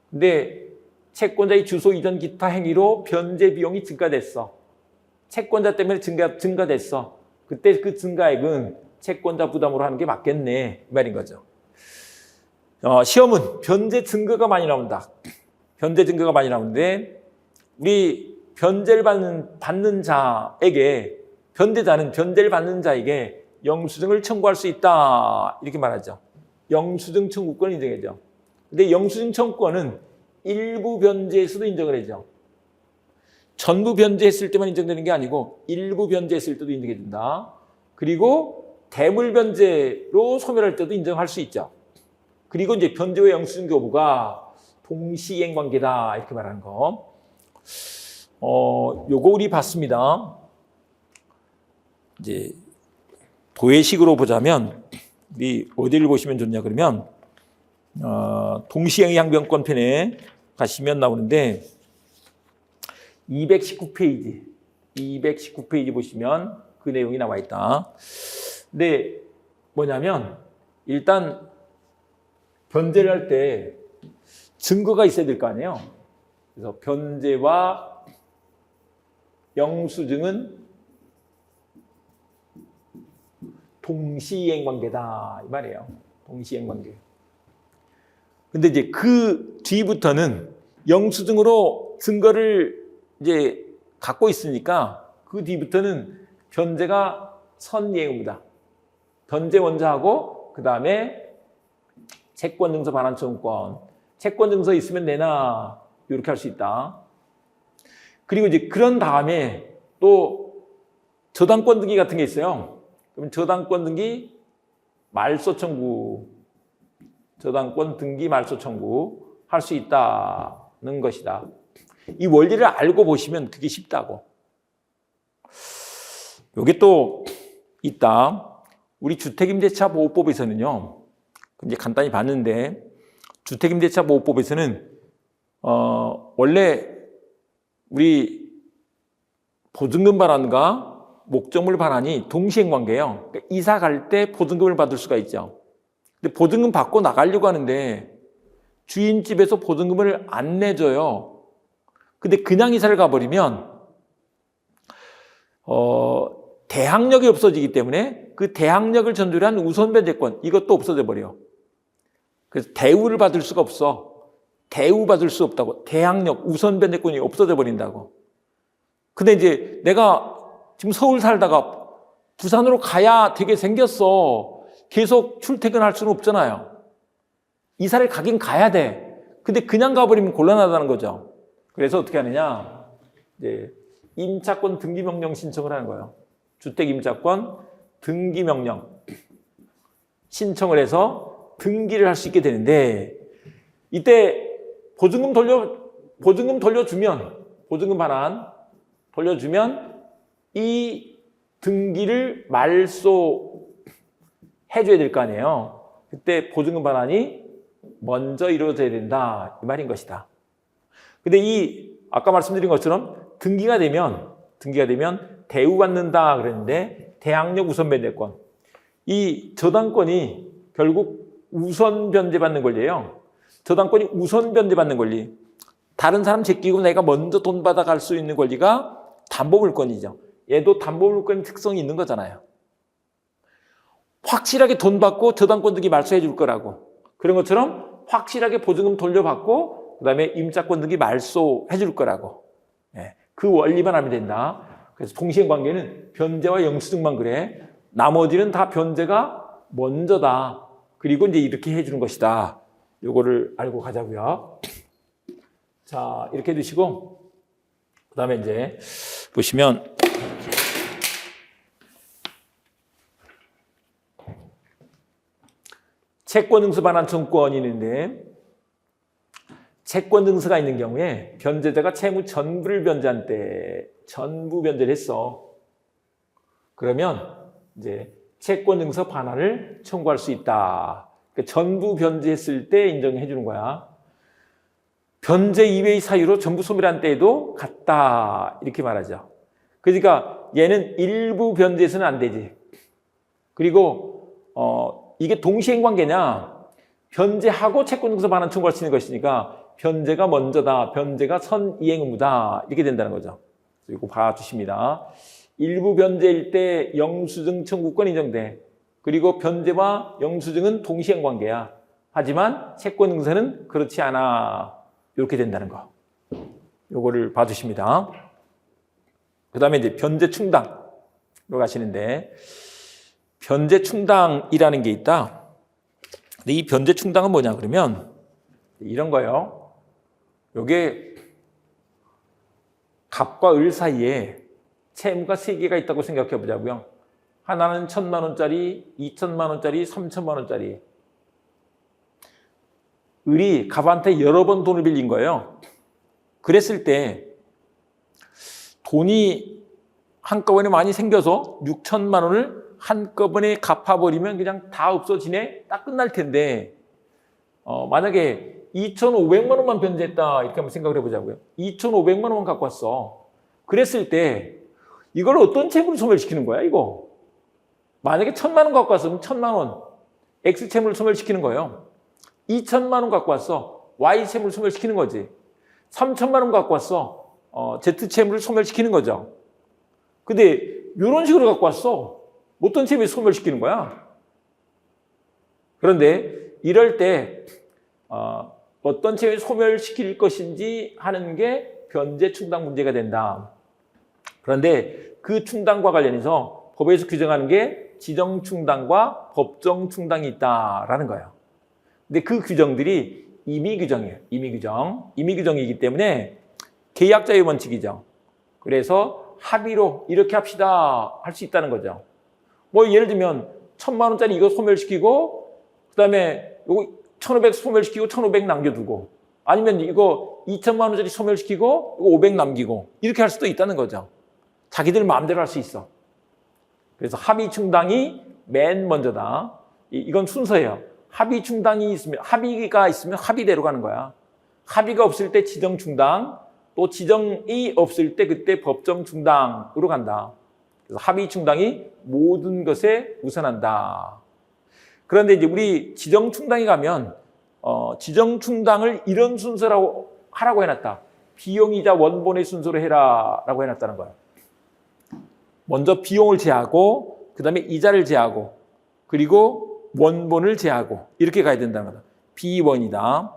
Speaker 1: 근데 채권자의 주소 이전 기타 행위로 변제 비용이 증가됐어. 채권자 때문에 증가됐어. 그때 그 증가액은 채권자 부담으로 하는 게 맞겠네 이 말인 거죠. 시험은 변제 증거가 많이 나온다. 변제 증거가 많이 나오는데 우리 변제를 받는 자에게 변제자는 변제를 받는 자에게 영수증을 청구할 수 있다 이렇게 말하죠. 영수증 청구권을 인정해죠. 근데 영수증 청구권은 일부 변제에서도 인정을 해죠. 전부 변제했을 때만 인정되는 게 아니고 일부 변제했을 때도 인정해 준다. 그리고 대물 변제로 소멸할 때도 인정할 수 있죠. 그리고 이제 변제와 영수증 교부가 동시이행 관계다 이렇게 말하는 거. 요거 우리 봤습니다. 이제 도해식으로 보자면 우리 어디를 보시면 좋냐 그러면 동시이행 양변권 편에 가시면 나오는데 219페이지 보시면 그 내용이 나와 있다. 근데 뭐냐면 일단 변제를 할 때 증거가 있어야 될 거 아니에요. 그래서 변제와 영수증은 동시이행 관계다 이 말이에요. 동시이행 관계. 근데 이제 그 뒤부터는 영수증으로 증거를 이제 갖고 있으니까 그 뒤부터는 변제가 선이행의무다. 변제 먼저 하고 그 다음에 채권증서 반환청구권. 채권증서 있으면 내놔 이렇게 할 수 있다. 그리고 이제 그런 다음에 또 저당권 등기 같은 게 있어요. 그럼 저당권 등기 말소 청구, 저당권 등기 말소 청구 할 수 있다는 것이다. 이 원리를 알고 보시면 그게 쉽다고. 여기 또 있다. 우리 주택임대차 보호법에서는요. 이제 간단히 봤는데 주택임대차 보호법에서는 원래 우리 보증금 반환과 목적물 반환이 동시행 관계예요. 그러니까 이사 갈 때 보증금을 받을 수가 있죠. 근데 보증금 받고 나가려고 하는데 주인집에서 보증금을 안 내줘요. 근데 그냥 이사를 가버리면 대항력이 없어지기 때문에 그 대항력을 전제로 한 우선 변제권 이것도 없어져 버려요. 그래서 대우를 받을 수가 없어. 대우 받을 수 없다고. 대항력, 우선 변제권이 없어져 버린다고. 근데 이제 내가 지금 서울 살다가 부산으로 가야 되게 생겼어. 계속 출퇴근할 수는 없잖아요. 이사를 가긴 가야 돼. 근데 그냥 가버리면 곤란하다는 거죠. 그래서 어떻게 하느냐? 이제 임차권 등기명령 신청을 하는 거예요. 주택임차권 등기명령 신청을 해서 등기를 할 수 있게 되는데 이때 보증금 돌려주면 보증금 반환 돌려주면 이 등기를 말소 해줘야 될 거 아니에요. 그때 보증금 반환이 먼저 이루어져야 된다 이 말인 것이다. 근데 이 아까 말씀드린 것처럼 등기가 되면 대우받는다 그랬는데 대항력 우선 변제권 이 저당권이 결국 우선 변제받는 권리예요. 저당권이 우선 변제받는 권리. 다른 사람 제끼고 내가 먼저 돈 받아갈 수 있는 권리가 담보물권이죠. 얘도 담보물권 특성이 있는 거잖아요. 확실하게 돈 받고 저당권 등기 말소해 줄 거라고. 그런 것처럼 확실하게 보증금 돌려받고 그다음에 임차권 등기 말소해 줄 거라고. 그 원리만 하면 된다. 그래서 동시행 관계는 변제와 영수증만 그래. 나머지는 다 변제가 먼저다. 그리고 이제 이렇게 해주는 것이다. 요거를 알고 가자고요. 자, 이렇게 해두시고 그다음에 이제 보시면 채권증서 반환 청구권이 있는데 채권증서가 있는 경우에 변제자가 채무 전부를 변제한 때 전부 변제를 했어. 그러면 이제 채권증서 반환을 청구할 수 있다. 그러니까 전부 변제했을 때 인정해 주는 거야. 변제 이외의 사유로 전부 소멸한 때에도 같다. 이렇게 말하죠. 그러니까 얘는 일부 변제해서는 안 되지. 그리고 이게 동시행 관계냐? 변제하고 채권증서 반환 청구할 수 있는 것이니까 변제가 먼저다. 변제가 선이행 의무다. 이렇게 된다는 거죠. 이거 봐주십니다. 일부 변제일 때 영수증 청구권 인정돼. 그리고 변제와 영수증은 동시행 관계야. 하지만 채권 증서는 그렇지 않아. 이렇게 된다는 거. 요거를 봐주십니다. 그 다음에 이제 변제 충당으로 가시는데, 변제 충당이라는 게 있다. 근데 이 변제 충당은 뭐냐 그러면 이런 거예요. 요게 갑과 을 사이에 채무가 3개가 있다고 생각해 보자고요. 하나는 1,000만 원짜리, 2,000만 원짜리, 3,000만 원짜리. 을이 갑한테 여러 번 돈을 빌린 거예요. 그랬을 때 돈이 한꺼번에 많이 생겨서 6,000만 원을 한꺼번에 갚아버리면 그냥 다 없어지네? 딱 끝날 텐데, 만약에 2,500만 원만 변제했다 이렇게 한번 생각을 해보자고요. 2,500만 원만 갖고 왔어. 그랬을 때 이걸 어떤 채무로 소멸시키는 거야 이거? 만약에 1,000만 원 갖고 왔으면 1,000만 원 X 채무를 소멸시키는 거예요. 2,000만 원 갖고 왔어. Y 채무를 소멸시키는 거지. 3,000만 원 갖고 왔어. Z 채무를 소멸시키는 거죠. 근데 이런 식으로 갖고 왔어. 어떤 채무를 소멸시키는 거야? 그런데 이럴 때 어떤 채무를 소멸시킬 것인지 하는 게 변제 충당 문제가 된다. 그런데 그 충당과 관련해서 법에서 규정하는 게 지정 충당과 법정 충당이 있다라는 거예요. 근데 그 규정들이 임의 규정이에요. 임의 규정. 임의 규정이기 때문에 계약자의 원칙이죠. 그래서 합의로 이렇게 합시다 할 수 있다는 거죠. 뭐 예를 들면 1,000만 원짜리 이거 소멸시키고 그다음에 요거 1,500 소멸시키고 1,500 남겨두고, 아니면 이거 2,000만 원짜리 소멸시키고 이거 500 남기고, 이렇게 할 수도 있다는 거죠. 자기들 마음대로 할 수 있어. 그래서 합의 충당이 맨 먼저다. 이건 순서예요. 합의 충당이 있으면, 합의가 있으면 합의대로 가는 거야. 합의가 없을 때 지정 충당, 또 지정이 없을 때 그때 법정 충당으로 간다. 그래서 합의 충당이 모든 것에 우선한다. 그런데 이제 우리 지정 충당에 가면 지정 충당을 이런 순서라고 하라고 해놨다. 비용이자 원본의 순서로 해라라고 해놨다는 거예요. 먼저 비용을 제하고, 그 다음에 이자를 제하고, 그리고 원본을 제하고, 이렇게 가야 된다는 거다. 비원이다.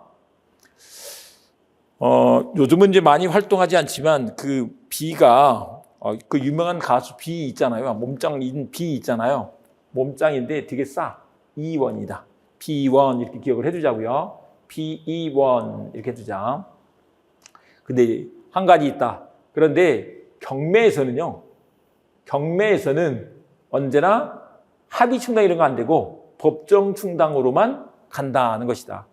Speaker 1: 요즘은 이제 많이 활동하지 않지만 그 비가 그 유명한 가수 비 있잖아요. 몸짱인 비 있잖아요. 몸짱인데 되게 싸. 이원이다. 비원 이렇게 기억을 해두자고요. 비이원 이렇게 해두자. 근데 한 가지 있다. 그런데 경매에서는요. 경매에서는 언제나 합의 충당 이런 거 안 되고 법정 충당으로만 간다는 것이다.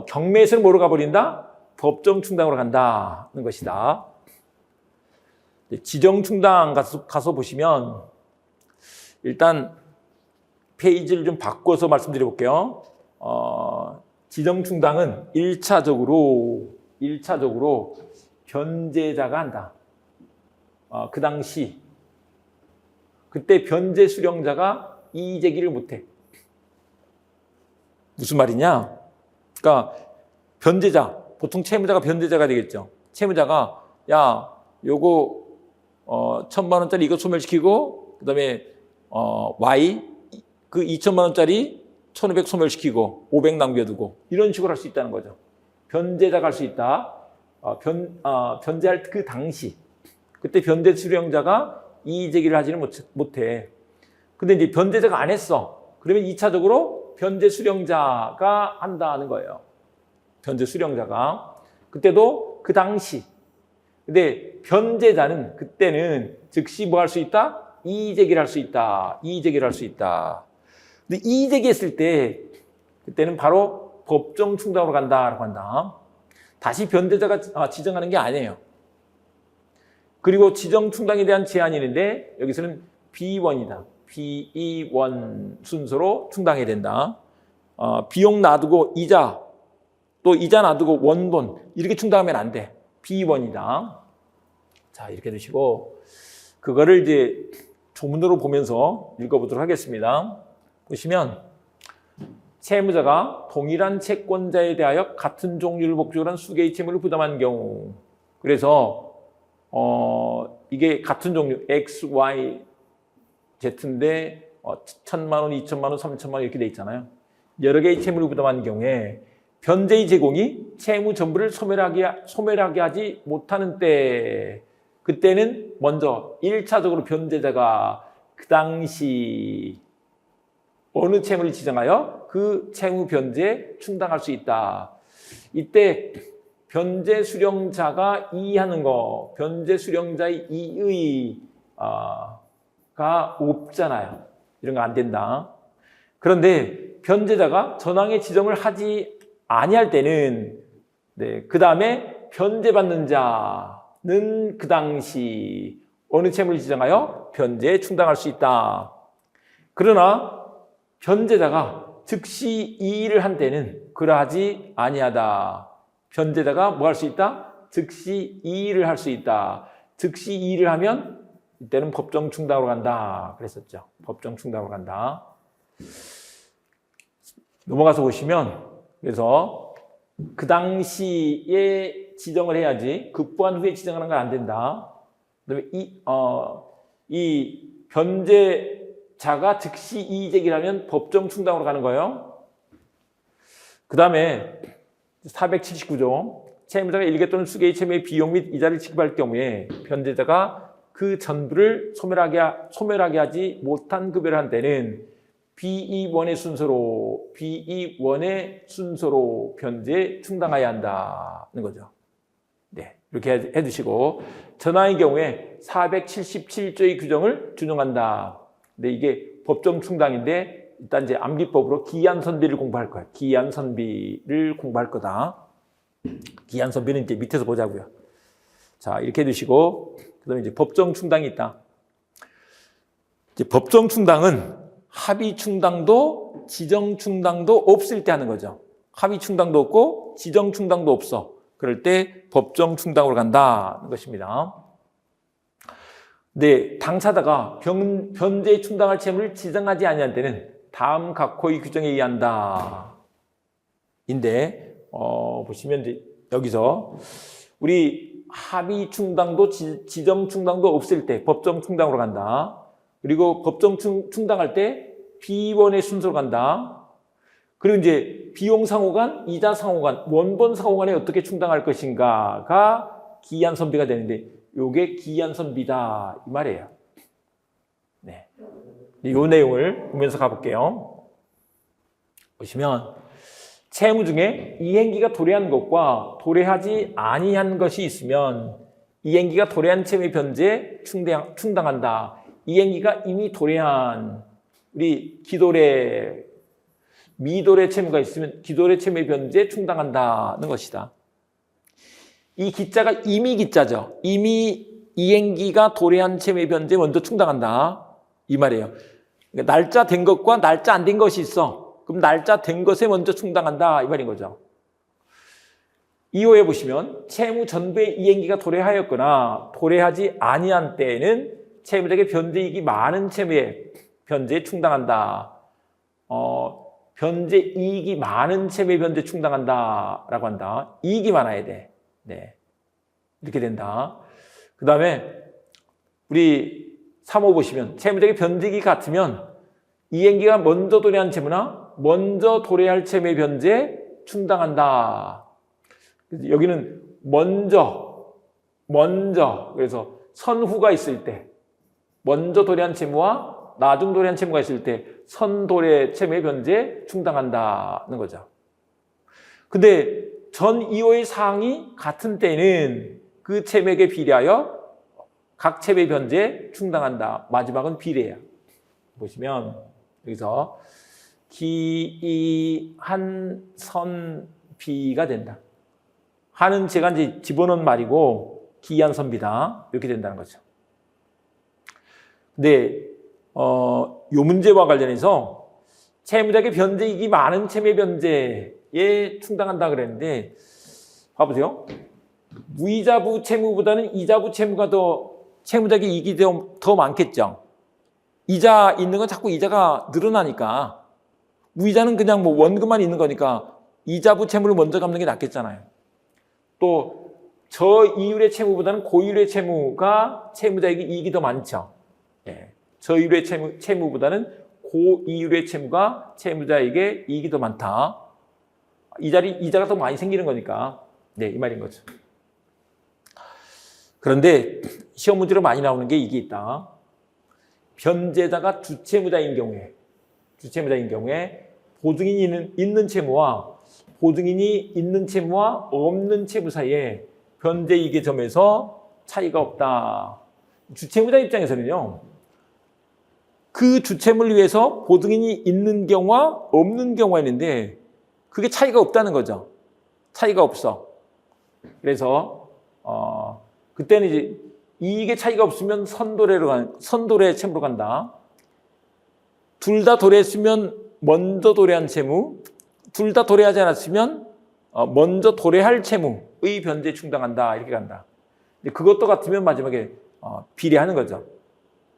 Speaker 1: 경매에서는 뭐로 가버린다? 법정 충당으로 간다는 것이다. 지정 충당 가서 보시면 일단 페이지를 좀 바꿔서 말씀드려 볼게요. 지정 충당은 1차적으로 변제자가 한다. 그 당시 그때 변제 수령자가 이의 제기를 못해. 무슨 말이냐? 그러니까 변제자, 보통 채무자가 변제자가 되겠죠. 채무자가 야, 요거 1,000만 원짜리 이거 소멸시키고, 그다음에 Y 그 2,000만 원짜리 1,500 소멸시키고 500 남겨두고, 이런 식으로 할 수 있다는 거죠. 변제자가 할 수 있다. 변제할 그 당시 그때 변제 수령자가 이의 제기를 하지는 못해. 근데 이제 변제자가 안 했어. 그러면 2차적으로 변제 수령자가 한다는 거예요. 변제 수령자가. 그때도 그 당시. 근데 변제자는 그때는 즉시 뭐 할 수 있다? 이의 제기를 할 수 있다. 이의 제기를 할 수 있다. 근데 이의 제기했을 때 그때는 바로 법정 충당으로 간다라고 한다. 다시 변제자가 지정하는 게 아니에요. 그리고 지정 충당에 대한 제한이 있는데 여기서는 비원이다. 비원 순서로 충당해야 된다. 비용 놔두고 이자, 또 이자 놔두고 원본 이렇게 충당하면 안 돼. 비원이다. 자, 이렇게 두시고 그거를 이제 조문으로 보면서 읽어보도록 하겠습니다. 보시면 채무자가 동일한 채권자에 대하여 같은 종류를 목적으로 한 수개의 채무를 부담한 경우, 그래서 이게 같은 종류 X, Y, Z인데 1,000만 원, 2,000만 원, 3,000만 원 이렇게 돼 있잖아요. 여러 개의 채무를 부담하는 경우에 변제의 제공이 채무 전부를 소멸하게 하지 못하는 때, 그때는 먼저 1차적으로 변제자가 그 당시 어느 채무를 지정하여 그 채무 변제에 충당할 수 있다. 이때 변제 수령자가 이의하는 거, 변제 수령자의 이의가 없잖아요. 이런 거 안 된다. 그런데 변제자가 전항의 지정을 하지 아니할 때는 그 다음에 변제받는 자는 그 당시 어느 채무를 지정하여 변제에 충당할 수 있다. 그러나 변제자가 즉시 이의를 한 때는 그러하지 아니하다. 변제자가 뭐 할 수 있다? 즉시 이의를 할 수 있다. 즉시 이의를 하면 이때는 법정 충당으로 간다. 그랬었죠. 법정 충당으로 간다. 넘어가서 보시면, 그래서 그 당시에 지정을 해야지 급부한 후에 지정하는 건 안 된다. 그다음에 이 변제자가 즉시 이의 제기를 하면 법정 충당으로 가는 거예요. 그 다음에 479조 채무자가 일개 또는 수개의 채무의 비용 및 이자를 지급할 경우에 변제자가 그 전부를 소멸하게 하지 못한 급여를 한 때는 B2원의 순서로 변제에 충당해야 한다는 거죠. 네, 이렇게 해두시고 전항의 경우에 477조의 규정을 준용한다. 근데 이게 법정 충당인데 일단 이제 암기법으로 기한선비를 공부할 거야. 기한선비를 공부할 거다. 기한선비는 이제 밑에서 보자고요. 자, 이렇게 해두시고 그다음에 이제 법정 충당이 있다. 이제 법정 충당은 합의 충당도 지정 충당도 없을 때 하는 거죠. 합의 충당도 없고 지정 충당도 없어. 그럴 때 법정 충당으로 간다는 것입니다. 네, 당사자가 변제에 충당할 채무를 지정하지 아니할 때는 다음 각호의 규정에 의한다. 인데 보시면 이제 여기서 우리 합의 충당도 지정 충당도 없을 때 법정 충당으로 간다. 그리고 법정 충당할 때 비원의 순서로 간다. 그리고 이제 비용 상호간, 이자 상호간, 원본 상호간에 어떻게 충당할 것인가가 기한 선비가 되는데 요게 기한 선비다 이 말이에요. 네. 이 내용을 보면서 가볼게요. 보시면 채무 중에 이행기가 도래한 것과 도래하지 아니한 것이 있으면 이행기가 도래한 채무의 변제에 충당한다. 이행기가 이미 도래한 우리 기도래, 미도래 채무가 있으면 기도래 채무의 변제에 충당한다는 것이다. 이 기자가 이미 기자죠. 이미 이행기가 도래한 채무의 변제에 먼저 충당한다. 이 말이에요. 그러니까 날짜 된 것과 날짜 안 된 것이 있어. 그럼 날짜 된 것에 먼저 충당한다. 이 말인 거죠. 2호에 보시면 채무 전부의 이행기가 도래하였거나 도래하지 아니한 때에는 채무자에게 변제이익이 많은 채무에 변제에 충당한다. 변제이익이 많은 채무에 변제에 충당한다라고 한다. 이익이 많아야 돼. 네, 이렇게 된다. 그 다음에 우리 3호 보시면 채무자에게 변제이익이 같으면 이행기가 먼저 도래한 채무나 먼저 도래할 채무의 변제에 충당한다. 여기는 먼저 그래서 선후가 있을 때 먼저 도래한 채무와 나중 도래한 채무가 있을 때 선도래 채무의 변제에 충당한다는 거죠. 근데 전 2호의 사항이 같은 때는 그 채무액에 비례하여 각 채무의 변제에 충당한다. 마지막은 비례야. 보시면 여기서 기한선비가 된다. 하는 제가 이제 집어넣은 말이고 기한선비다. 이렇게 된다는 거죠. 근데 요 문제와 관련해서 채무자에게 변제이익이 많은 채무의 변제에 충당한다 그랬는데 봐보세요. 무이자부 채무보다는 이자부 채무가 더 채무자에게 이익이 더 많겠죠. 이자 있는 건 자꾸 이자가 늘어나니까 무이자는 그냥 뭐 원금만 있는 거니까 이자부 채무를 먼저 갚는 게 낫겠잖아요. 또 저이율의 채무보다는 고이율의 채무가 채무자에게 이익이 더 많죠. 예. 저이율의 채무보다는 고이율의 채무가 채무자에게 이익이 더 많다. 이자가 더 많이 생기는 거니까. 네, 이 말인 거죠. 그런데 시험 문제로 많이 나오는 게 이게 있다. 변제자가 주채무자인 경우에 보증인이 있는 채무와 보증인이 있는 채무와 없는 채무 사이에 변제이익의 점에서 차이가 없다. 주채무자 입장에서는요. 그 주채무를 위해서 보증인이 있는 경우와 없는 경우가 있는데 그게 차이가 없다는 거죠. 차이가 없어. 그래서 그때는 이제 이익의 차이가 없으면 선도래 채무로 간다. 둘 다 도래했으면 먼저 도래한 채무, 둘 다 도래하지 않았으면 먼저 도래할 채무의 변제에 충당한다. 이렇게 간다. 근데 그것도 같으면 마지막에 비례하는 거죠.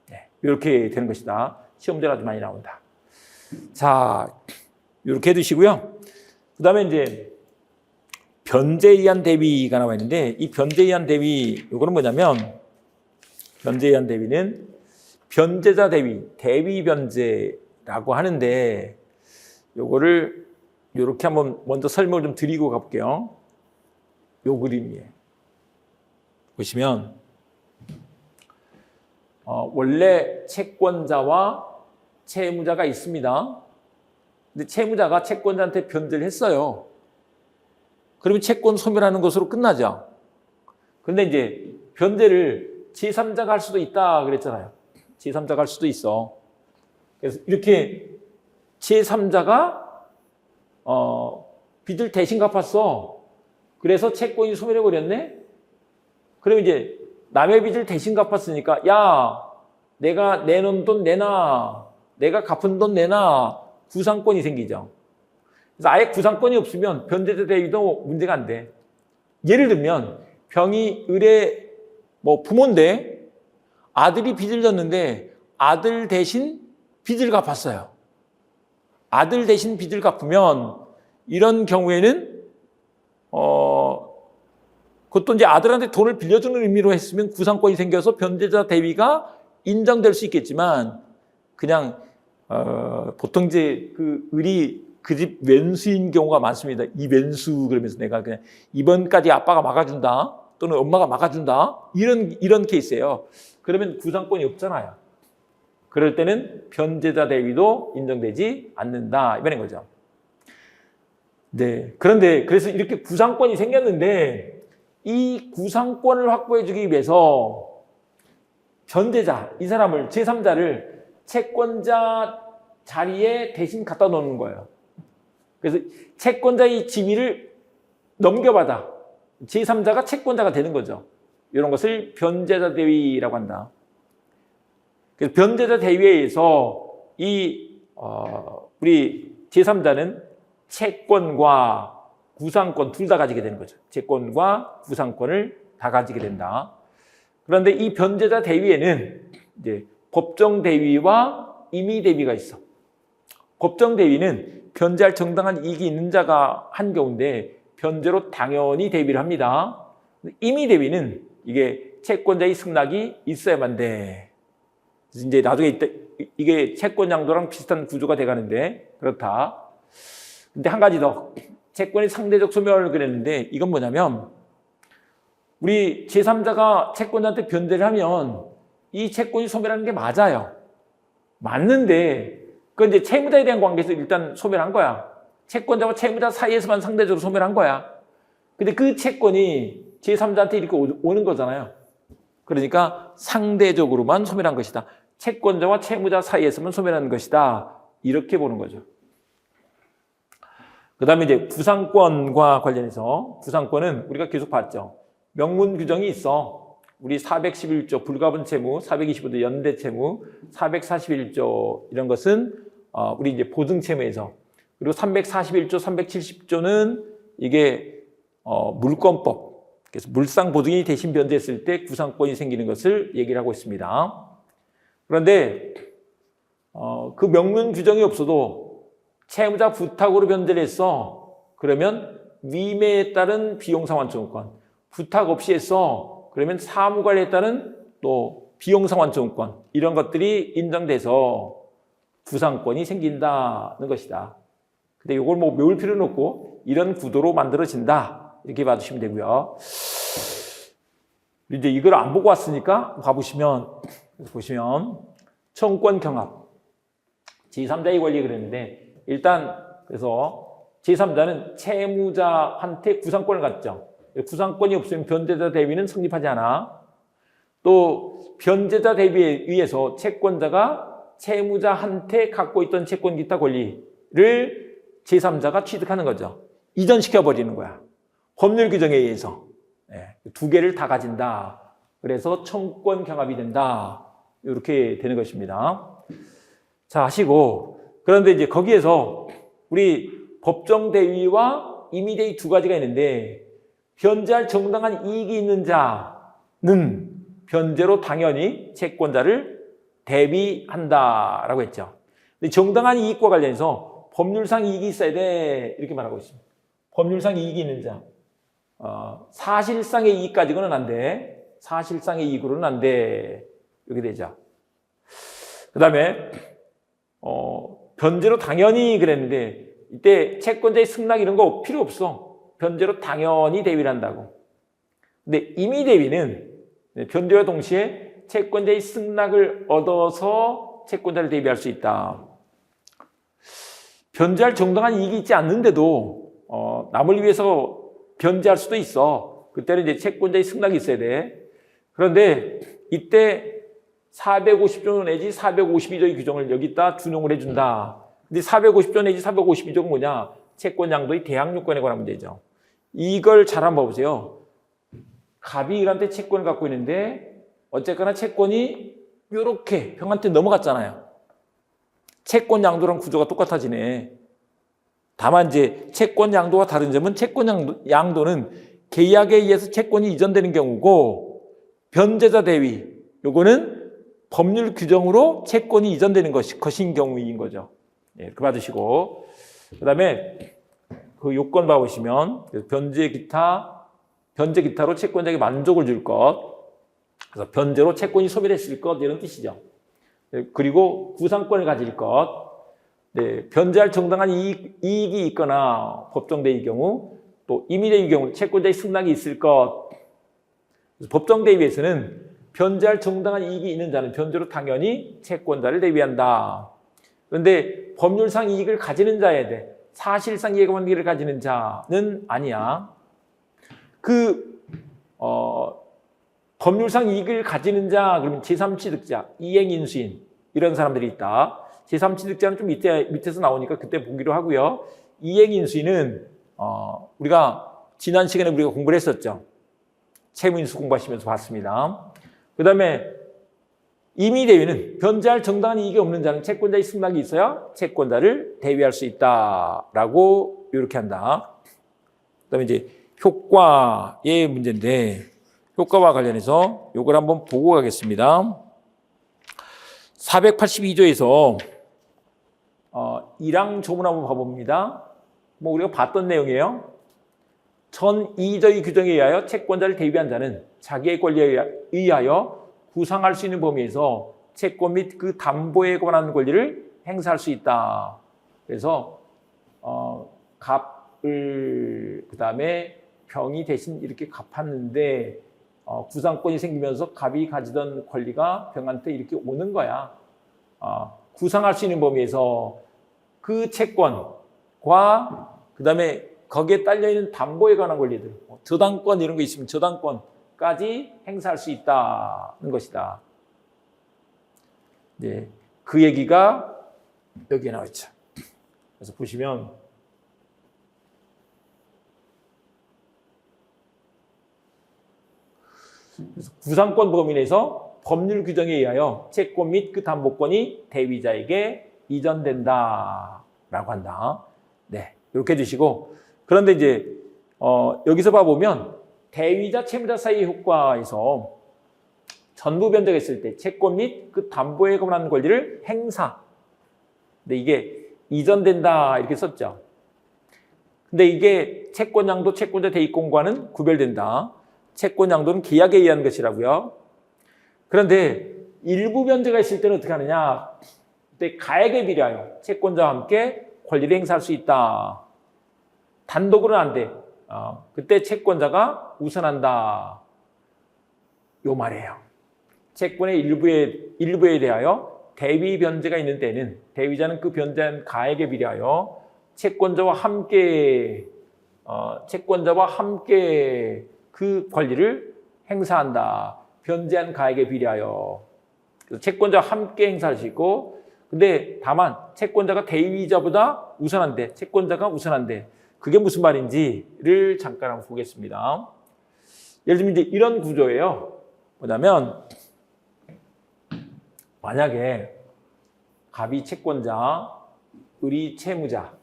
Speaker 1: 네, 이렇게 되는 것이다. 시험제가 아주 많이 나온다. 자, 이렇게 해두시고요. 그 다음에 이제 변제에 의한 대비가 나와 있는데 이 변제에 의한 대비, 이거는 뭐냐면 변제에 의한 대비는 변제자 대비, 대비 변제라고 하는데 요거를 이렇게 한번 먼저 설명을 좀 드리고 가볼게요. 요 그림이에요. 보시면 원래 채권자와 채무자가 있습니다. 근데 채무자가 채권자한테 변제를 했어요. 그러면 채권 소멸하는 것으로 끝나죠. 그런데 이제 변제를 제3자가 할 수도 있다 그랬잖아요. 제3자가 할 수도 있어. 그래서 이렇게 제3자가 빚을 대신 갚았어. 그래서 채권이 소멸해버렸네? 그러면 이제 남의 빚을 대신 갚았으니까 야, 내가 내놓은 돈 내놔. 내가 갚은 돈 내놔. 구상권이 생기죠. 그래서 아예 구상권이 없으면 변제자 대위도 문제가 안 돼. 예를 들면 병이 을의 부모인데 아들이 빚을 졌는데 아들 대신 빚을 갚았어요. 아들 대신 빚을 갚으면 이런 경우에는 그것도 이제 아들한테 돈을 빌려주는 의미로 했으면 구상권이 생겨서 변제자 대위가 인정될 수 있겠지만 그냥 보통 이제 그 을이 그 집 왼수인 경우가 많습니다. 이 왼수 그러면서 내가 그냥 이번까지 아빠가 막아준다 또는 엄마가 막아준다 이런 케이스예요. 그러면 구상권이 없잖아요. 그럴 때는 변제자 대위도 인정되지 않는다 이 말인 거죠. 네. 그런데 그래서 이렇게 구상권이 생겼는데 이 구상권을 확보해주기 위해서 변제자 이 사람을 제3자를 채권자 자리에 대신 갖다 놓는 거예요. 그래서 채권자의 지위를 넘겨받아 제3자가 채권자가 되는 거죠. 이런 것을 변제자 대위라고 한다. 그래서 변제자 대위에 의해서 우리 제3자는 채권과 구상권 둘 다 가지게 되는 거죠. 채권과 구상권을 다 가지게 된다. 그런데 이 변제자 대위에는 이제 법정 대위와 임의 대위가 있어. 법정 대위는 변제할 정당한 이익이 있는 자가 한 경우인데 변제로 당연히 대위를 합니다. 임의 대위는 이게 채권자의 승낙이 있어야만 돼. 그래서 이제 나중에 이게 채권 양도랑 비슷한 구조가 돼가는데 그렇다. 근데 한 가지 더 채권의 상대적 소멸을 그랬는데 이건 뭐냐면 우리 제3자가 채권자한테 변제를 하면 이 채권이 소멸하는 게 맞아요. 맞는데 그건 이제 채무자에 대한 관계에서 일단 소멸한 거야. 채권자와 채무자 사이에서만 상대적으로 소멸한 거야. 근데 그 채권이 제3자한테 이렇게 오는 거잖아요. 그러니까 상대적으로만 소멸한 것이다. 채권자와 채무자 사이에서만 소멸한 것이다. 이렇게 보는 거죠. 그 다음에 이제 구상권과 관련해서 구상권은 우리가 계속 봤죠. 명문 규정이 있어. 우리 411조 불가분 채무, 425조 연대 채무, 441조 이런 것은 우리 이제 보증 채무에서 그리고 341조, 370조는 이게 물권법. 그래서 물상 보증이 대신 변제했을 때 구상권이 생기는 것을 얘기를 하고 있습니다. 그런데 그 명문 규정이 없어도 채무자 부탁으로 변제를 했어. 그러면 위매에 따른 비용상환청구권, 부탁 없이 했어. 그러면 사무관리에 따른 또 비용상환증권 이런 것들이 인정돼서 구상권이 생긴다는 것이다. 근데 이걸 뭐 외울 필요는 없고 이런 구도로 만들어진다. 이렇게 봐주시면 되고요. 이제 이걸 안 보고 왔으니까 봐보시면 청구권 경합 제3자의 권리 그랬는데 일단 그래서 제3자는 채무자한테 구상권을 갖죠. 구상권이 없으면 변제자 대위는 성립하지 않아. 또 변제자 대위에 의해서 채권자가 채무자한테 갖고 있던 채권 기타 권리를 제3자가 취득하는 거죠. 이전시켜버리는 거야. 법률 규정에 의해서. 두 개를 다 가진다. 그래서 청구권 경합이 된다. 이렇게 되는 것입니다. 자, 하시고. 그런데 이제 거기에서 우리 법정 대위와 임의 대위 두 가지가 있는데 변제할 정당한 이익이 있는 자는 변제로 당연히 채권자를 대비한다라고 했죠. 근데 정당한 이익과 관련해서 법률상 이익이 있어야 돼. 이렇게 말하고 있습니다. 법률상 이익이 있는 자. 사실상의 이익 가지고는 안 돼. 사실상의 이익으로는 안 돼. 이렇게 되죠. 그 다음에 변제로 당연히 그랬는데 이때 채권자의 승낙 이런 거 필요 없어. 변제로 당연히 대위를 한다고. 근데 임의 대위는 변제와 동시에 채권자의 승낙을 얻어서 채권자를 대위할 수 있다. 변제할 정당한 이익이 있지 않는데도 남을 위해서 변제할 수도 있어. 그때는 이제 채권자의 승낙이 있어야 돼. 그런데 이때 450조 내지 452조의 규정을 여기다 준용을 해준다. 근데 450조 내지 452조가 뭐냐? 채권 양도의 대항 요건에 관한 문제죠. 이걸 잘 한번 봐보세요. 갑이 일한테 채권을 갖고 있는데 어쨌거나 채권이 이렇게 형한테 넘어갔잖아요. 채권 양도랑 구조가 똑같아지네. 다만 이제 채권 양도와 다른 점은 채권 양도는 계약에 의해서 채권이 이전되는 경우고 변제자 대위 요거는 법률 규정으로 채권이 이전되는 것인 경우인 거죠. 예, 그 받으시고 그다음에 그 요건 봐보시면 변제 기타로 채권자에게 만족을 줄 것. 그래서 변제로 채권이 소멸했을 것 이런 뜻이죠. 그리고 구상권을 가질 것. 네, 변제할 정당한 이익이 있거나 법정대위의 경우 또 임의대위의 경우 채권자의 승낙이 있을 것. 법정대위에서는 변제할 정당한 이익이 있는 자는 변제로 당연히 채권자를 대위한다. 그런데 법률상 이익을 가지는 자에 대해 사실상 이해관계를 가지는 자는 아니야. 법률상 이익을 가지는 자 그러면 제3취득자, 이행인수인 이런 사람들이 있다. 제3취득자는 좀 밑에서 나오니까 그때 보기로 하고요. 이행인수인은 우리가 지난 시간에 우리가 공부를 했었죠. 채무인수 공부하시면서 봤습니다. 그 다음에 임의대위는 변제할 정당한 이익이 없는 자는 채권자의 승낙이 있어야 채권자를 대위할 수 있다라고 이렇게 한다. 그 다음에 이제 효과의 문제인데 효과와 관련해서 이걸 한번 보고 가겠습니다. 482조에서 1항 조문 한번 봐봅니다. 뭐 우리가 봤던 내용이에요. 전 2조의 규정에 의하여 채권자를 대위한 자는 자기의 권리에 의하여 구상할 수 있는 범위에서 채권 및 그 담보에 관한 권리를 행사할 수 있다. 그래서 값을 그다음에 병이 대신 이렇게 갚았는데 구상권이 생기면서 갑이 가지던 권리가 병한테 이렇게 오는 거야. 구상할 수 있는 범위에서 그 채권과 그다음에 거기에 딸려있는 담보에 관한 권리들, 저당권 이런 거 있으면 저당권까지 행사할 수 있다는 것이다. 네, 그 얘기가 여기에 나와 있죠. 그래서 보시면 구상권 범위 내에서 법률 규정에 의하여 채권 및 그 담보권이 대위자에게 이전된다라고 한다. 네, 이렇게 해주시고 그런데 이제 여기서 봐보면 대위자 채무자 사이의 효과에서 전부 변제가 있을 때 채권 및 그 담보에 관한 권리를 행사. 근데 이게 이전된다 이렇게 썼죠. 근데 이게 채권 양도 채권자 대위권과는 구별된다. 채권 양도는 계약에 의한 것이라고요. 그런데 일부 변제가 있을 때는 어떻게 하느냐? 그때 가액에 비례하여 채권자와 함께 권리를 행사할 수 있다. 단독으로는 안 돼. 그때 채권자가 우선한다. 요 말이에요. 채권의 일부에 대하여 대위 변제가 있는 때는 대위자는 그 변제한 가액에 비례하여 채권자와 함께 그 권리를 행사한다. 변제한 가액에 비례하여. 그래서 채권자와 함께 행사할 수 있고, 근데 다만 채권자가 대위자보다 우선한데, 채권자가 우선한데, 그게 무슨 말인지를 잠깐 한번 보겠습니다. 예를 들면 이제 이런 구조예요. 뭐냐면 만약에 갑이 채권자, 을이 채무자,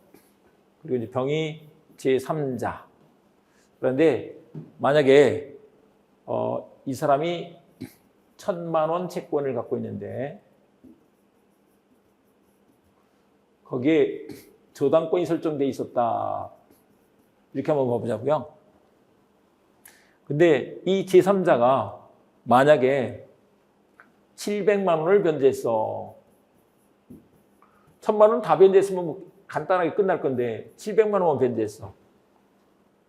Speaker 1: 그리고 이제 병이 제3자. 그런데 만약에 이 사람이 1,000만 원 채권을 갖고 있는데 거기에 저당권이 설정돼 있었다. 이렇게 한번 봐보자고요. 근데 이 제3자가 만약에 700만 원을 변제했어. 1,000만 원 다 변제했으면 뭐 간단하게 끝날 건데 700만 원만 변제했어.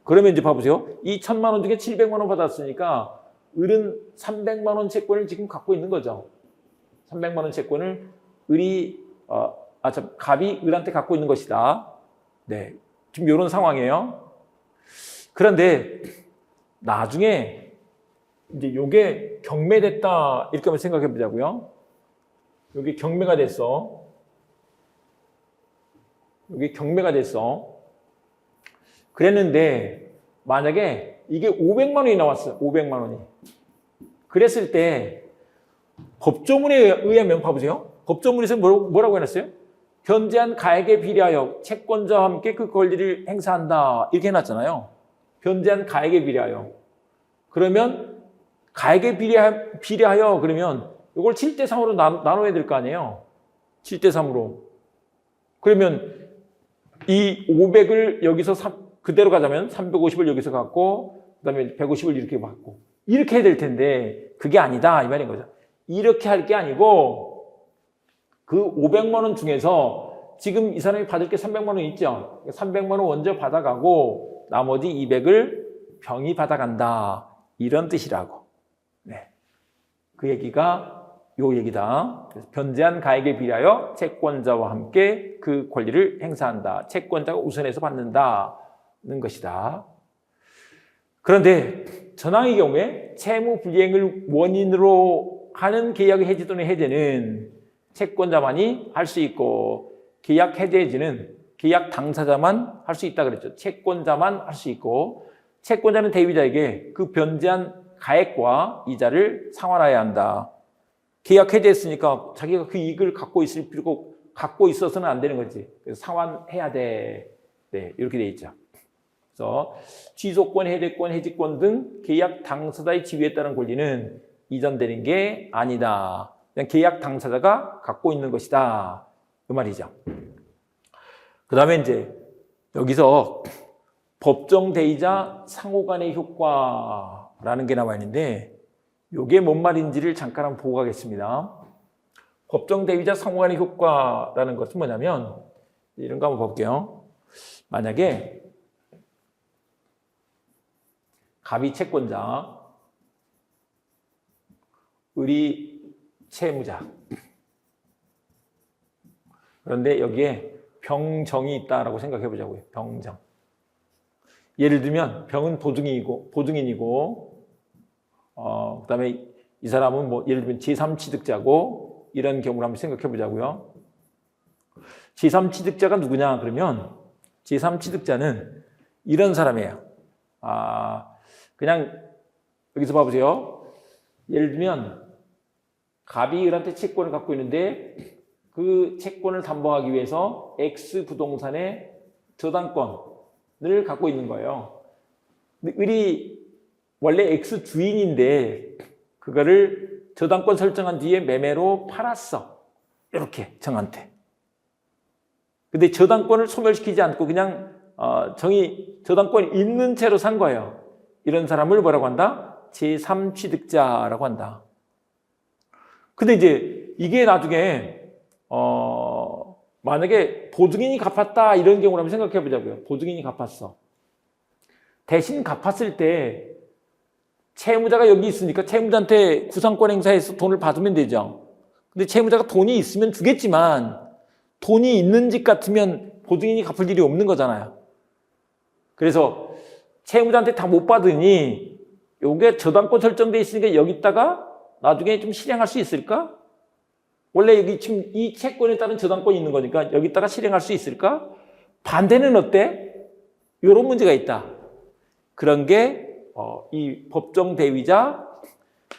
Speaker 1: 그러면 이제 봐보세요. 이 1,000만 원 중에 700만 원 받았으니까 을은 300만 원 채권을 지금 갖고 있는 거죠. 300만 원 채권을 갑이 을한테 갖고 있는 것이다. 네, 지금 이런 상황이에요. 그런데 나중에 이제 요게 경매됐다 이렇게 한번 생각해 보자고요. 요게 경매가 됐어. 요게 경매가 됐어. 그랬는데 만약에 이게 500만 원이 나왔어요. 500만 원이. 그랬을 때 법조문에 의하면 봐보세요. 법조문에서 뭐라고 해놨어요? 변제한 가액에 비례하여 채권자와 함께 그 권리를 행사한다. 이렇게 해놨잖아요. 변제한 가액에 비례하여. 그러면 가액에 비례하여 그러면 이걸 7대3으로 나눠야 될 거 아니에요. 7대3으로. 그러면 이 500을 여기서 그대로 가자면 350을 여기서 갖고 그다음에 150을 이렇게 받고 이렇게 해야 될 텐데 그게 아니다 이 말인 거죠. 이렇게 할 게 아니고 그 500만 원 중에서 지금 이 사람이 받을 게 300만 원 있죠. 300만 원 먼저 받아가고 나머지 200을 병이 받아간다. 이런 뜻이라고. 네. 그 얘기가 요 얘기다. 그래서 변제한 가액에 비례하여 채권자와 함께 그 권리를 행사한다. 채권자가 우선해서 받는다는 것이다. 그런데 전항의 경우에 채무 불이행을 원인으로 하는 계약 해지 또는 해제는 채권자만이 할 수 있고 계약 해제 해지는 계약 당사자만 할 수 있다 그랬죠. 채권자만 할 수 있고 채권자는 대위자에게 그 변제한 가액과 이자를 상환해야 한다. 계약 해제했으니까 자기가 그 이익을 갖고 있어서는 안 되는 거지. 그래서 상환해야 돼. 네, 이렇게 돼 있죠. 그래서 취소권, 해제권, 해지권 등 계약 당사자의 지위에 따른 권리는 이전되는 게 아니다. 그냥 계약 당사자가 갖고 있는 것이다. 그 말이죠. 그 다음에 이제 여기서 법정 대의자 상호 간의 효과라는 게 나와 있는데 이게 뭔 말인지를 잠깐 한번 보고 가겠습니다. 법정 대의자 상호 간의 효과라는 것은 뭐냐면 이런 거 한번 볼게요. 만약에 갑이 채권자, 을이 채무자. 그런데 여기에 병정이 있다라고 생각해 보자고요. 병정. 예를 들면 병은 보증인이고 그다음에 이 사람은 뭐 예를 들면 제3취득자고 이런 경우를 한번 생각해 보자고요. 제3취득자가 누구냐 그러면 제3취득자는 이런 사람이에요. 그냥 여기서 봐보세요. 예를 들면 갑이 을한테 채권을 갖고 있는데 그 채권을 담보하기 위해서 X 부동산의 저당권을 갖고 있는 거예요. 근데 을이 원래 X 주인인데 그거를 저당권 설정한 뒤에 매매로 팔았어. 이렇게 정한테. 근데 저당권을 소멸시키지 않고 그냥 저당권이 있는 채로 산 거예요. 이런 사람을 뭐라고 한다? 제3취득자라고 한다. 근데 이제 이게 나중에 만약에 보증인이 갚았다 이런 경우를 한번 생각해 보자고요. 보증인이 갚았어. 대신 갚았을 때 채무자가 여기 있으니까 채무자한테 구상권 행사해서 돈을 받으면 되죠. 근데 채무자가 돈이 있으면 주겠지만 돈이 있는 집 같으면 보증인이 갚을 일이 없는 거잖아요. 그래서 채무자한테 다 못 받으니 요게 저당권 설정돼 있으니까 여기다가 나중에 좀 실행할 수 있을까? 원래 여기 지금 이 채권에 따른 저당권이 있는 거니까 여기다가 실행할 수 있을까? 반대는 어때? 이런 문제가 있다. 그런 게 이 법정 대위자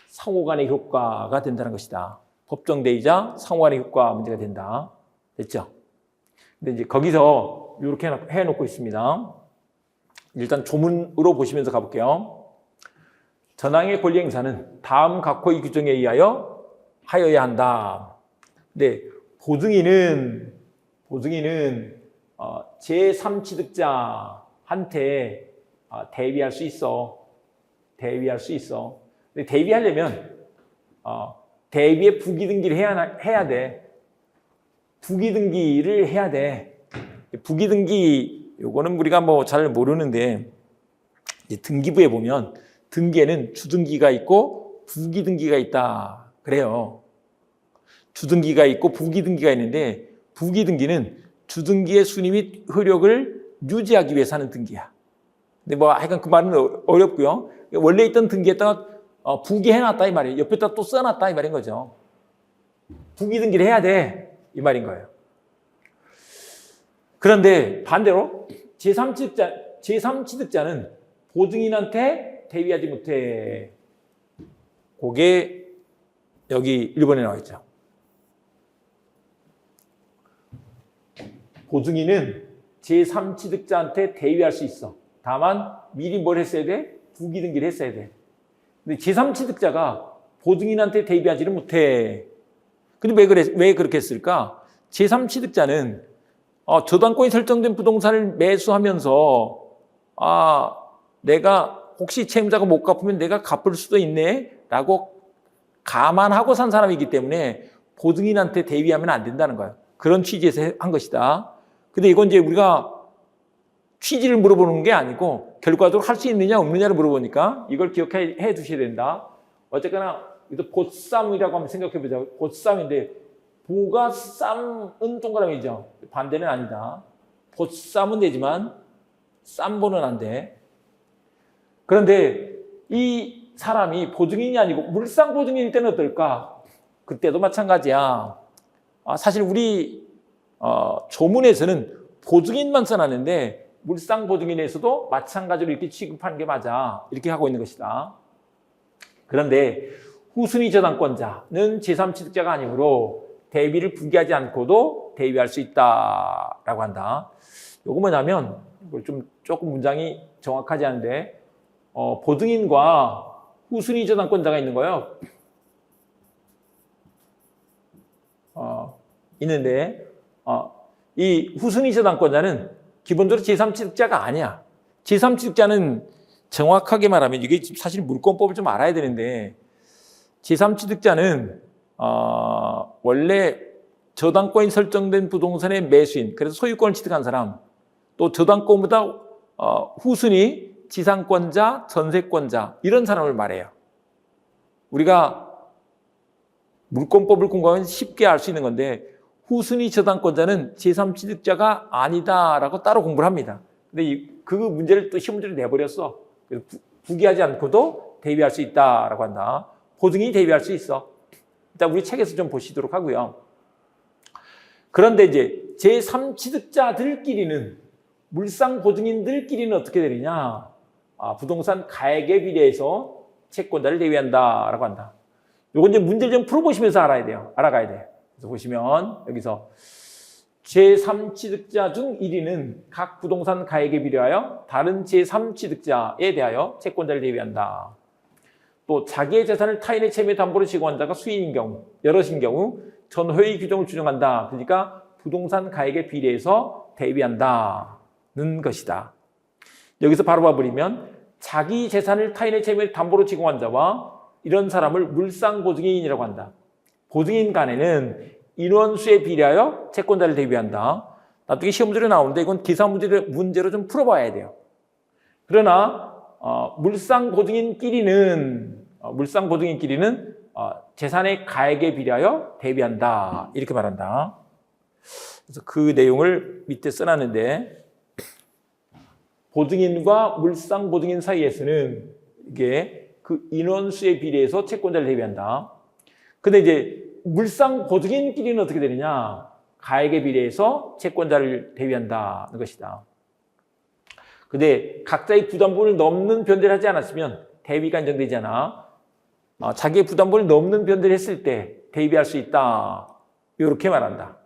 Speaker 1: 상호 간의 효과가 된다는 것이다. 법정 대위자 상호 간의 효과 문제가 된다. 됐죠? 근데 이제 거기서 이렇게 해놓고 있습니다. 일단 조문으로 보시면서 가볼게요. 전항의 권리 행사는 다음 각호의 규정에 의하여 하여야 한다. 근데 보증인은 제3취득자한테 대위할 수 있어. 근데 대위하려면 대위의 부기등기를 해야 돼. 부기등기를 해야 돼. 부기등기 요거는 우리가 뭐 잘 모르는데 이제 등기부에 보면 등기에는 주등기가 있고 부기등기가 있다. 그래요. 주등기가 있고 부기등기가 있는데 부기등기는 주등기의 순위 및 효력을 유지하기 위해서 하는 등기야. 근데 뭐 하여간 그 말은 어렵고요. 원래 있던 등기에다가 부기해놨다 이 말이에요. 옆에다 또 써놨다 이 말인 거죠. 부기등기를 해야 돼 이 말인 거예요. 그런데 반대로 제3취득자는 보증인한테 대위하지 못해. 그게 여기 1번에 나와 있죠. 보증인은 제3취득자한테 대위할 수 있어. 다만 미리 뭘 했어야 돼? 부기등기를 했어야 돼. 근데 제3취득자가 보증인한테 대위하지는 못해. 근데 왜 그렇게 했을까? 제3취득자는 저당권이 설정된 부동산을 매수하면서 내가 혹시 채무자가 못 갚으면 내가 갚을 수도 있네 라고 감안하고 산 사람이기 때문에 보증인한테 대위하면 안 된다는 거예요. 그런 취지에서 한 것이다. 근데 이건 이제 우리가 취지를 물어보는 게 아니고 결과적으로 할 수 있느냐 없느냐를 물어보니까 이걸 기억해 두셔야 된다. 어쨌거나 이것도 보쌈이라고 한번 생각해 보자. 보쌈인데 보가 쌈은 동그라미죠. 반대는 아니다. 보쌈은 되지만 쌈보는 안 돼. 그런데 이 사람이 보증인이 아니고 물상 보증인일 때는 어떨까? 그때도 마찬가지야. 사실 우리 조문에서는 보증인만 써놨는데 물상 보증인에서도 마찬가지로 이렇게 취급하는 게 맞아. 이렇게 하고 있는 것이다. 그런데 후순위 저당권자는 제3취득자가 아니므로 대위를 부기하지 않고도 대위할 수 있다라고 한다. 요거 뭐냐면 조금 문장이 정확하지 않은데 보증인과 후순위 저당권자가 있는 거예요. 있는데 이 후순위 저당권자는 기본적으로 제3취득자가 아니야. 제3취득자는 정확하게 말하면 이게 사실 물권법을 좀 알아야 되는데 제3취득자는 원래 저당권이 설정된 부동산의 매수인, 그래서 소유권을 취득한 사람, 또 저당권보다 후순위, 지상권자, 전세권자 이런 사람을 말해요. 우리가 물권법을 공부하면 쉽게 알 수 있는 건데 후순위 저당권자는 제3취득자가 아니다라고 따로 공부를 합니다. 근데 그 문제를 또 시험문제로 내버렸어. 그래서 부기하지 않고도 대위할 수 있다라고 한다. 보증인이 대위할 수 있어. 일단 우리 책에서 좀 보시도록 하고요. 그런데 이제 제3취득자들끼리는 물상 보증인들끼리는 어떻게 되느냐? 부동산 가액에 비례해서 채권자를 대위한다라고 한다. 요건 이제 문제를 좀 풀어보시면서 알아가야 돼요. 그래서 보시면 여기서 제3취득자 중 1위는 각 부동산 가액에 비례하여 다른 제3취득자에 대하여 채권자를 대위한다. 또 자기의 재산을 타인의 채무에 담보로 제공한 자가 수인인 경우, 여럿인 경우 전회의 규정을 준용한다. 그러니까 부동산 가액에 비례해서 대위한다는 것이다. 여기서 바로 봐버리면 자기 재산을 타인의 채무에 담보로 제공한 자와 이런 사람을 물상보증인이라고 한다. 보증인 간에는 인원수에 비례하여 채권자를 대비한다. 나중에 시험 문제로 나오는데 이건 기사 문제로 좀 풀어봐야 돼요. 그러나 물상보증인끼리는 재산의 가액에 비례하여 대비한다. 이렇게 말한다. 그래서 그 내용을 밑에 써놨는데 보증인과 물상보증인 사이에서는 이게 그 인원수에 비례해서 채권자를 대비한다. 근데 이제 물상보증인끼리는 어떻게 되느냐? 가액에 비례해서 채권자를 대비한다는 것이다. 근데 각자의 부담분을 넘는 변제를 하지 않았으면 대비가 인정되지 않아. 자기의 부담분을 넘는 변제를 했을 때 대비할 수 있다. 이렇게 말한다.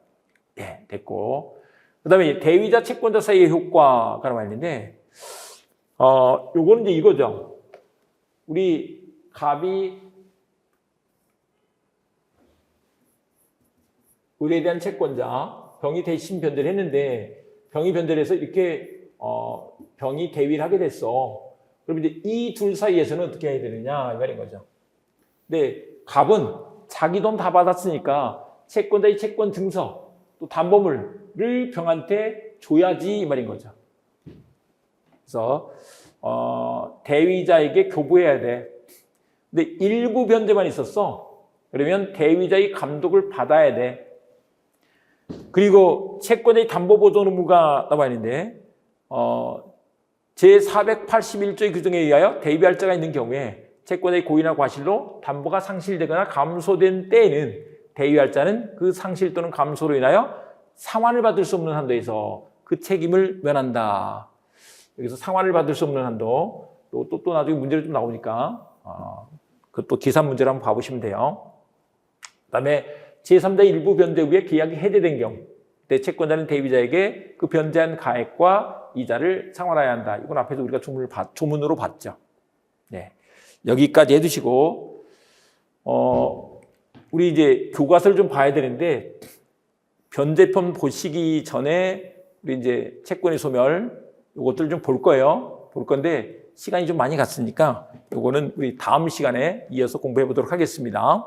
Speaker 1: 네, 됐고. 그 다음에 대위자 채권자 사이의 효과가 나와 있는데, 요거는 이제 이거죠. 우리 갑이 의뢰에 대한 채권자, 병이 대신 변제를 했는데, 병이 변제를 해서 이렇게, 병이 대위를 하게 됐어. 그럼 이제 이 둘 사이에서는 어떻게 해야 되느냐, 이 말인 거죠. 근데 갑은 자기 돈 다 받았으니까 채권자의 채권 증서, 또 담보물을 병한테 줘야지, 이 말인 거죠. 그래서, 대위자에게 교부해야 돼. 근데 일부 변제만 있었어. 그러면 대위자의 감독을 받아야 돼. 그리고 채권의 담보보존 의무가 나와 있는데 제481조의 규정에 의하여 대위할 자가 있는 경우에 채권의 고의나 과실로 담보가 상실되거나 감소된 때에는 대위할 자는 그 상실 또는 감소로 인하여 상환을 받을 수 없는 한도에서 그 책임을 면한다. 여기서 상환을 받을 수 없는 한도 또 나중에 문제로 좀 나오니까 그것도 계산 문제를 한번 봐보시면 돼요. 그다음에 제3자 일부 변제 후에 계약이 해제된 경우 그때 채권자는 대위자에게 그 변제한 가액과 이자를 상환해야 한다. 이건 앞에서 우리가 조문으로 봤죠. 네, 여기까지 해두시고 우리 이제 교과서를 좀 봐야 되는데 변제편 보시기 전에 우리 이제 채권의 소멸 이것들을 좀 볼 거예요. 볼 건데 시간이 좀 많이 갔으니까 이거는 우리 다음 시간에 이어서 공부해 보도록 하겠습니다.